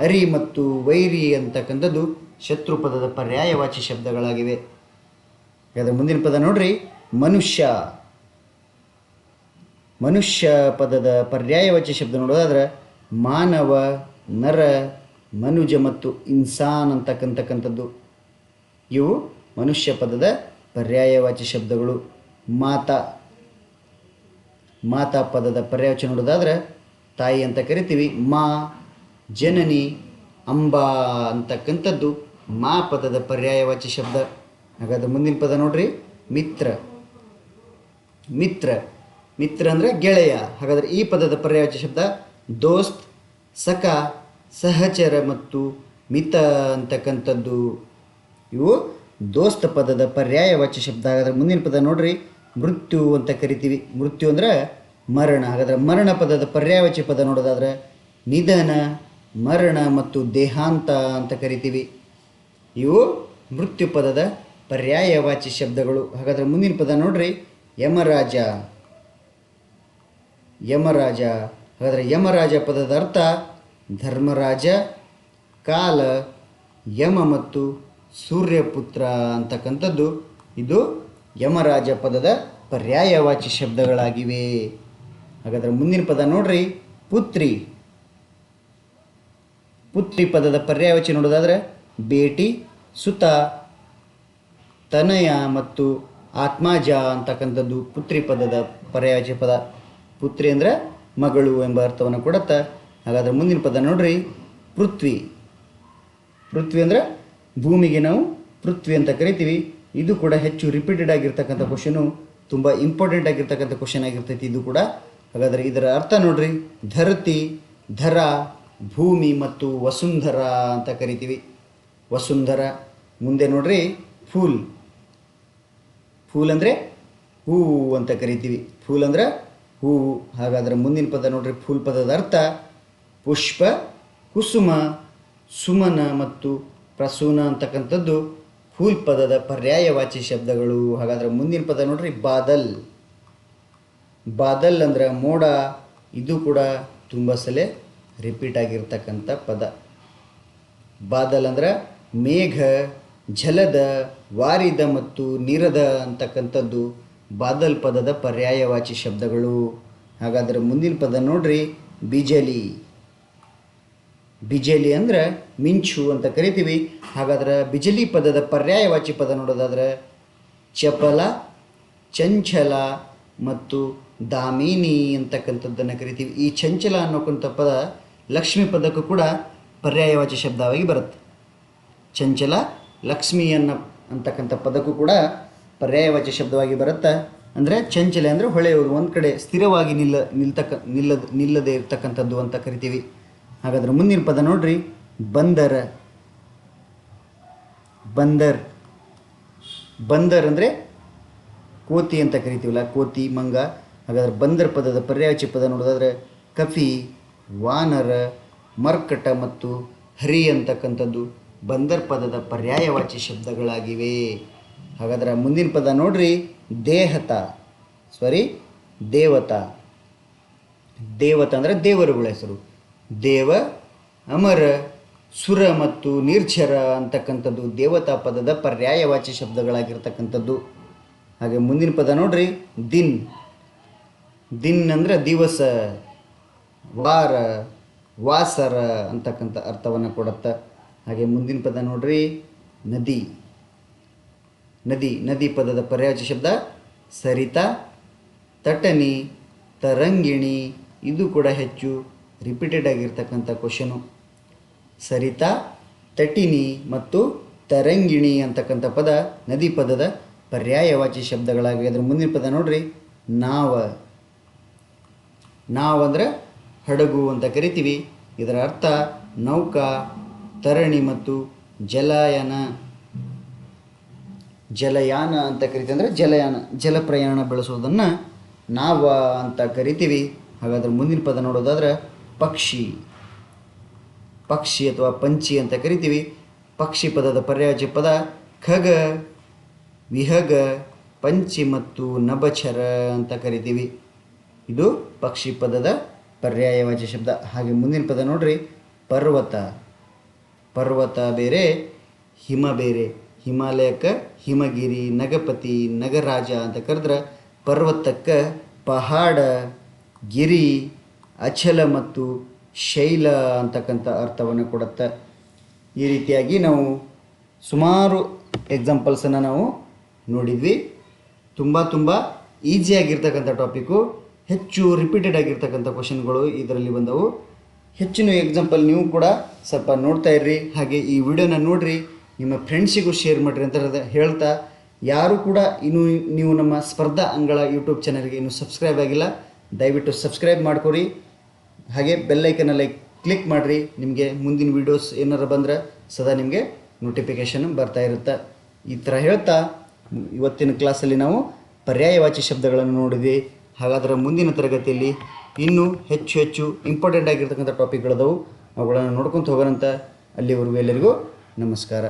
ಅರಿ ಮತ್ತು ವೈರಿ ಅಂತಕ್ಕಂಥದ್ದು ಶತ್ರು ಪದದ ಪರ್ಯಾಯವಾಚಿ ಶಬ್ದಗಳಾಗಿವೆ. ಹಾಗಾದರೆ ಮುಂದಿನ ಪದ ನೋಡ್ರಿ, ಮನುಷ್ಯ. ಮನುಷ್ಯ ಪದದ ಪರ್ಯಾಯವಾಚಿ ಶಬ್ದ ನೋಡೋದಾದ್ರೆ ಮಾನವ, ನರ, ಮನುಜ ಮತ್ತು ಇನ್ಸಾನ್ ಅಂತಕ್ಕಂಥದ್ದು ಇವು ಮನುಷ್ಯ ಪದದ ಪರ್ಯಾಯವಾಚಿ ಶಬ್ದಗಳು. ಮಾತಾ. ಮಾತಾ ಪದದ ಪರ್ಯಾಯವಾಚಿ ನೋಡೋದಾದ್ರೆ ತಾಯಿ ಅಂತ ಕರಿತೀವಿ. ಮಾ, ಜನನಿ, ಅಂಬಾ ಅಂತಕ್ಕಂಥದ್ದು ಮಾ ಪದದ ಪರ್ಯಾಯವಾಚಿ ಶಬ್ದ. ಹಾಗಾದ್ರೆ ಮುಂದಿನ ಪದ ನೋಡ್ರಿ, ಮಿತ್ರ. ಮಿತ್ರ. ಮಿತ್ರ ಅಂದರೆ ಗೆಳೆಯ. ಹಾಗಾದರೆ ಈ ಪದದ ಪರ್ಯಾಯವಾಚಿ ಶಬ್ದ ದೋಸ್ತ್, ಸಖ, ಸಹಚರ ಮತ್ತು ಮಿತ ಅಂತಕ್ಕಂಥದ್ದು ಇವು ದೋಸ್ತ ಪದದ ಪರ್ಯಾಯವಾಚಿ ಶಬ್ದ. ಹಾಗಾದರೆ ಮುಂದಿನ ಪದ ನೋಡ್ರಿ, ಮೃತ್ಯು ಅಂತ ಕರಿತೀವಿ. ಮೃತ್ಯು ಅಂದರೆ ಮರಣ. ಹಾಗಾದರೆ ಮರಣ ಪದದ ಪರ್ಯಾಯವಾಚಿ ಪದ ನೋಡೋದಾದ್ರೆ ನಿಧನ, ಮರಣ ಮತ್ತು ದೇಹಾಂತ ಅಂತ ಕರಿತೀವಿ. ಇವು ಮೃತ್ಯು ಪದದ ಪರ್ಯಾಯವಾಚಿ ಶಬ್ದಗಳು. ಹಾಗಾದರೆ ಮುಂದಿನ ಪದ ನೋಡ್ರಿ, ಯಮರಾಜ. ಯಮರಾಜ. ಹಾಗಾದರೆ ಯಮರಾಜ ಪದದ ಅರ್ಥ ಧರ್ಮರಾಜ, ಕಾಲ, ಯಮ ಮತ್ತು ಸೂರ್ಯಪುತ್ರ ಅಂತಕ್ಕಂಥದ್ದು ಇದು ಯಮರಾಜ ಪದದ ಪರ್ಯಾಯವಾಚಿ ಶಬ್ದಗಳಾಗಿವೆ. ಹಾಗಾದರೆ ಮುಂದಿನ ಪದ ನೋಡ್ರಿ, ಪುತ್ರಿ. ಪುತ್ರಿ ಪದದ ಪರ್ಯಾಯವಾಚಿ ನೋಡೋದಾದ್ರೆ ಬೇಟಿ, ಸುತ, ತನಯ ಮತ್ತು ಆತ್ಮಾಜ ಅಂತಕ್ಕಂಥದ್ದು ಪುತ್ರಿ ಪದದ ಪರ್ಯಾಯವಾಚಿ ಪದ. ಪುತ್ರಿ ಅಂದರೆ ಮಗಳು ಎಂಬ ಅರ್ಥವನ್ನು ಕೊಡುತ್ತೆ. ಹಾಗಾದರೆ ಮುಂದಿನ ಪದ ನೋಡ್ರಿ, ಪೃಥ್ವಿ. ಪೃಥ್ವಿ ಅಂದರೆ ಭೂಮಿಗೆ ನಾವು ಪೃಥ್ವಿ ಅಂತ ಕರಿತೀವಿ. ಇದು ಕೂಡ ಹೆಚ್ಚು ರಿಪೀಟೆಡ್ ಆಗಿರ್ತಕ್ಕಂಥ ಕ್ವಶನು, ತುಂಬ ಇಂಪಾರ್ಟೆಂಟ್ ಆಗಿರ್ತಕ್ಕಂಥ ಕ್ವಶನ್ ಆಗಿರ್ತೈತಿ ಇದು ಕೂಡ. ಹಾಗಾದರೆ ಇದರ ಅರ್ಥ ನೋಡ್ರಿ, ಧರತಿ, ಧರ, ಭೂಮಿ ಮತ್ತು ವಸುಂಧರ ಅಂತ ಕರಿತೀವಿ. ವಸುಂಧರ. ಮುಂದೆ ನೋಡ್ರಿ, ಫೂಲ್. ಫೂಲ್ ಅಂದರೆ ಹೂವು ಅಂತ ಕರಿತೀವಿ. ಫೂಲ್ ಅಂದರೆ ಹೂವು. ಹಾಗಾದರೆ ಮುಂದಿನ ಪದ ನೋಡ್ರಿ, ಫೂಲ್ ಪದದ ಅರ್ಥ ಪುಷ್ಪ, ಕುಸುಮ, ಸುಮನ ಮತ್ತು ಪ್ರಸೂನ ಅಂತಕ್ಕಂಥದ್ದು ಫೂಲ್ ಪದದ ಪರ್ಯಾಯವಾಚಿ ಶಬ್ದಗಳು. ಹಾಗಾದರೆ ಮುಂದಿನ ಪದ ನೋಡ್ರಿ, ಬಾದಲ್. ಬಾದಲ್ ಅಂದರೆ ಮೋಡ. ಇದು ಕೂಡ ತುಂಬ ಸಲ ರಿಪೀಟ್ ಆಗಿರ್ತಕ್ಕಂಥ ಪದ. ಬಾದಲ್ ಅಂದರೆ ಮೇಘ, ಜಲದ, ವಾರಿದ ಮತ್ತು ನೀರದ ಅಂತಕ್ಕಂಥದ್ದು ಬಾದಲ್ ಪದದ ಪರ್ಯಾಯವಾಚಿ ಶಬ್ದಗಳು. ಹಾಗಾದರೆ ಮುಂದಿನ ಪದ ನೋಡ್ರಿ, ಬಿಜಲಿ. ಬಿಜಲಿ ಅಂದರೆ ಮಿಂಚು ಅಂತ ಕರಿತೀವಿ. ಹಾಗಾದ್ರೆ ಬಿಜಲಿ ಪದದ ಪರ್ಯಾಯವಾಚಿ ಪದ ನೋಡೋದಾದ್ರೆ ಚಪಲ, ಚಂಚಲ ಮತ್ತು ದಾಮಿನಿ ಅಂತಕ್ಕಂಥದ್ದನ್ನು ಕರಿತೀವಿ. ಈ ಚಂಚಲ ಅನ್ನೋಕ್ಕಂಥ ಪದ ಲಕ್ಷ್ಮಿ ಪದಕ್ಕೂ ಕೂಡ ಪರ್ಯಾಯವಾಚಿ ಶಬ್ದವಾಗಿ ಬರುತ್ತೆ. ಚಂಚಲ, ಲಕ್ಷ್ಮಿ ಅಂತಕ್ಕಂಥ ಪದಕ್ಕೂ ಕೂಡ ಪರ್ಯಾಯವಾಚಿ ಶಬ್ದವಾಗಿ ಬರುತ್ತೆ. ಅಂದರೆ ಚಂಚಲ ಅಂದರೆ ಹೊಳೆಯುವುದು, ಒಂದು ಕಡೆ ಸ್ಥಿರವಾಗಿ ನಿಲ್ಲದೆ ಇರ್ತಕ್ಕಂಥದ್ದು ಅಂತ ಕರಿತೀವಿ. ಹಾಗಾದರೆ ಮುಂದಿನ ಪದ ನೋಡ್ರಿ, ಬಂದರ. ಬಂದರ್. ಬಂದರ್ ಅಂದರೆ ಕೋತಿ ಅಂತ ಕರಿತೀವಲ್ಲ, ಕೋತಿ, ಮಂಗ. ಹಾಗಾದರೆ ಬಂದರ್ ಪದದ ಪರ್ಯಾಯವಾಚಿ ಪದ ನೋಡೋದಾದ್ರೆ ಕಫಿ, ವಾನರ, ಮರ್ಕಟ ಮತ್ತು ಹರಿ ಅಂತಕ್ಕಂಥದ್ದು ಬಂದರ್ ಪದದ ಪರ್ಯಾಯವಾಚಿ ಶಬ್ದಗಳಾಗಿವೆ. ಹಾಗಾದರೆ ಮುಂದಿನ ಪದ ನೋಡ್ರಿ, ದೇಹತ. ದೇವತ. ದೇವತ ಅಂದರೆ ದೇವರುಗಳ ಹೆಸರು. ದೇವ, ಅಮರ, ಸುರ ಮತ್ತು ನಿರ್ಜರ ಅಂತಕ್ಕಂಥದ್ದು ದೇವತಾ ಪದದ ಪರ್ಯಾಯವಾಚಿ ಶಬ್ದಗಳಾಗಿರ್ತಕ್ಕಂಥದ್ದು. ಹಾಗೆ ಮುಂದಿನ ಪದ ನೋಡ್ರಿ, ದಿನ್. ದಿನ್ ಅಂದರೆ ದಿವಸ, ವಾರ, ವಾಸರ ಅಂತಕ್ಕಂಥ ಅರ್ಥವನ್ನು ಕೊಡುತ್ತೆ. ಹಾಗೆ ಮುಂದಿನ ಪದ ನೋಡ್ರಿ, ನದಿ. ನದಿ. ನದಿ ಪದದ ಪರ್ಯಾಯವಾಚಿ ಶಬ್ದ ಸರಿತ, ತಟನಿ, ತರಂಗಿಣಿ. ಇದು ಕೂಡ ಹೆಚ್ಚು ರಿಪೀಟೆಡ್ ಆಗಿರ್ತಕ್ಕಂಥ ಕ್ವಶನು. ಸರಿತ, ತಟಿನಿ ಮತ್ತು ತರಂಗಿಣಿ ಅಂತಕ್ಕಂಥ ಪದ ನದಿ ಪದದ ಪರ್ಯಾಯವಾಚಿ ಶಬ್ದಗಳಾಗಿವೆ. ಅದರ ಮುಂದಿನ ಪದ ನೋಡ್ರಿ, ನಾವ. ನಾವ್ ಅಂದರೆ ಹಡಗು ಅಂತ ಕರಿತೀವಿ. ಇದರ ಅರ್ಥ ನೌಕಾ, ತರಣಿ ಮತ್ತು ಜಲಾಯನ. ಜಲಯಾನ ಅಂತ ಕರಿತೀವಿ, ಅಂದರೆ ಜಲಯಾನ ಜಲ ಪ್ರಯಾಣ ಬೆಳೆಸೋದನ್ನು ನಾವ ಅಂತ ಕರಿತೀವಿ. ಹಾಗಾದ್ರೆ ಮುಂದಿನ ಪದ ನೋಡೋದಾದ್ರೆ ಪಕ್ಷಿ. ಪಕ್ಷಿ ಅಥವಾ ಪಂಚಿ ಅಂತ ಕರಿತೀವಿ. ಪಕ್ಷಿ ಪದದ ಪರ್ಯಾಯವಾಚಿ ಪದ ಖಗ, ವಿಹಗ, ಪಂಚಿ ಮತ್ತು ನಭಚರ ಅಂತ ಕರಿತೀವಿ. ಇದು ಪಕ್ಷಿ ಪದದ ಪರ್ಯಾಯವಾಚಿ ಶಬ್ದ. ಹಾಗೆ ಮುಂದಿನ ಪದ ನೋಡ್ರಿ ಪರ್ವತ. ಪರ್ವತ ಬೇರೆ, ಹಿಮ ಬೇರೆ. ಹಿಮಾಲಯಕ್ಕೆ ಹಿಮಗಿರಿ, ನಗಪತಿ, ನಗರಾಜ ಅಂತ ಕರೆದ್ರೆ ಪರ್ವತಕ್ಕೆ ಪಹಾಡ, ಗಿರಿ, ಅಚಲ ಮತ್ತು ಶೈಲ ಅಂತಕ್ಕಂಥ ಅರ್ಥವನ್ನು ಕೊಡುತ್ತೆ. ಈ ರೀತಿಯಾಗಿ ನಾವು ಸುಮಾರು ಎಕ್ಸಾಂಪಲ್ಸನ್ನು ನಾವು ನೋಡಿದ್ವಿ. ತುಂಬ ಈಸಿಯಾಗಿರ್ತಕ್ಕಂಥ ಟಾಪಿಕ್ಕು, ಹೆಚ್ಚು ರಿಪೀಟೆಡ್ ಆಗಿರ್ತಕ್ಕಂಥ ಕ್ವಶನ್ಗಳು ಇದರಲ್ಲಿ ಬಂದವು. ಹೆಚ್ಚಿನ ಎಕ್ಸಾಂಪಲ್ ನೀವು ಕೂಡ ಸ್ವಲ್ಪ ನೋಡ್ತಾ ಇರ್ರಿ. ಹಾಗೆ ಈ ವಿಡಿಯೋನ ನೋಡಿರಿ, ನಿಮ್ಮ ಫ್ರೆಂಡ್ಸಿಗೂ ಶೇರ್ ಮಾಡಿರಿ ಅಂತ ಹೇಳ್ತಾ, ಯಾರು ಕೂಡ ಇನ್ನೂ ನೀವು ನಮ್ಮ ಸ್ಪರ್ಧಾ ಅಂಗಳ ಯೂಟ್ಯೂಬ್ ಚಾನಲ್ಗೆ ಇನ್ನೂ ಸಬ್ಸ್ಕ್ರೈಬ್ ಆಗಿಲ್ಲ, ದಯವಿಟ್ಟು ಸಬ್ಸ್ಕ್ರೈಬ್ ಮಾಡ್ಕೊರಿ. ಹಾಗೆ ಬೆಲ್ಲೈಕನಲ್ಲಿ ಕ್ಲಿಕ್ ಮಾಡಿರಿ. ನಿಮಗೆ ಮುಂದಿನ ವೀಡಿಯೋಸ್ ಏನಾರು ಬಂದರೆ ಸದಾ ನಿಮಗೆ ನೋಟಿಫಿಕೇಷನ್ ಬರ್ತಾ ಇರುತ್ತೆ. ಈ ಥರ ಹೇಳ್ತಾ ಇವತ್ತಿನ ಕ್ಲಾಸಲ್ಲಿ ನಾವು ಪರ್ಯಾಯವಾಚಿ ಶಬ್ದಗಳನ್ನು ನೋಡಿದ್ವಿ. ಹಾಗಾದರೆ ಮುಂದಿನ ತರಗತಿಯಲ್ಲಿ ಇನ್ನೂ ಹೆಚ್ಚು ಇಂಪಾರ್ಟೆಂಟ್ ಆಗಿರ್ತಕ್ಕಂಥ ಟಾಪಿಕ್ಗಳದವು, ಅವುಗಳನ್ನು ನೋಡ್ಕೊತ ಹೋಗೋಣಂತ. ಅಲ್ಲಿವರೆಗೂ ಎಲ್ಲರಿಗೂ ನಮಸ್ಕಾರ.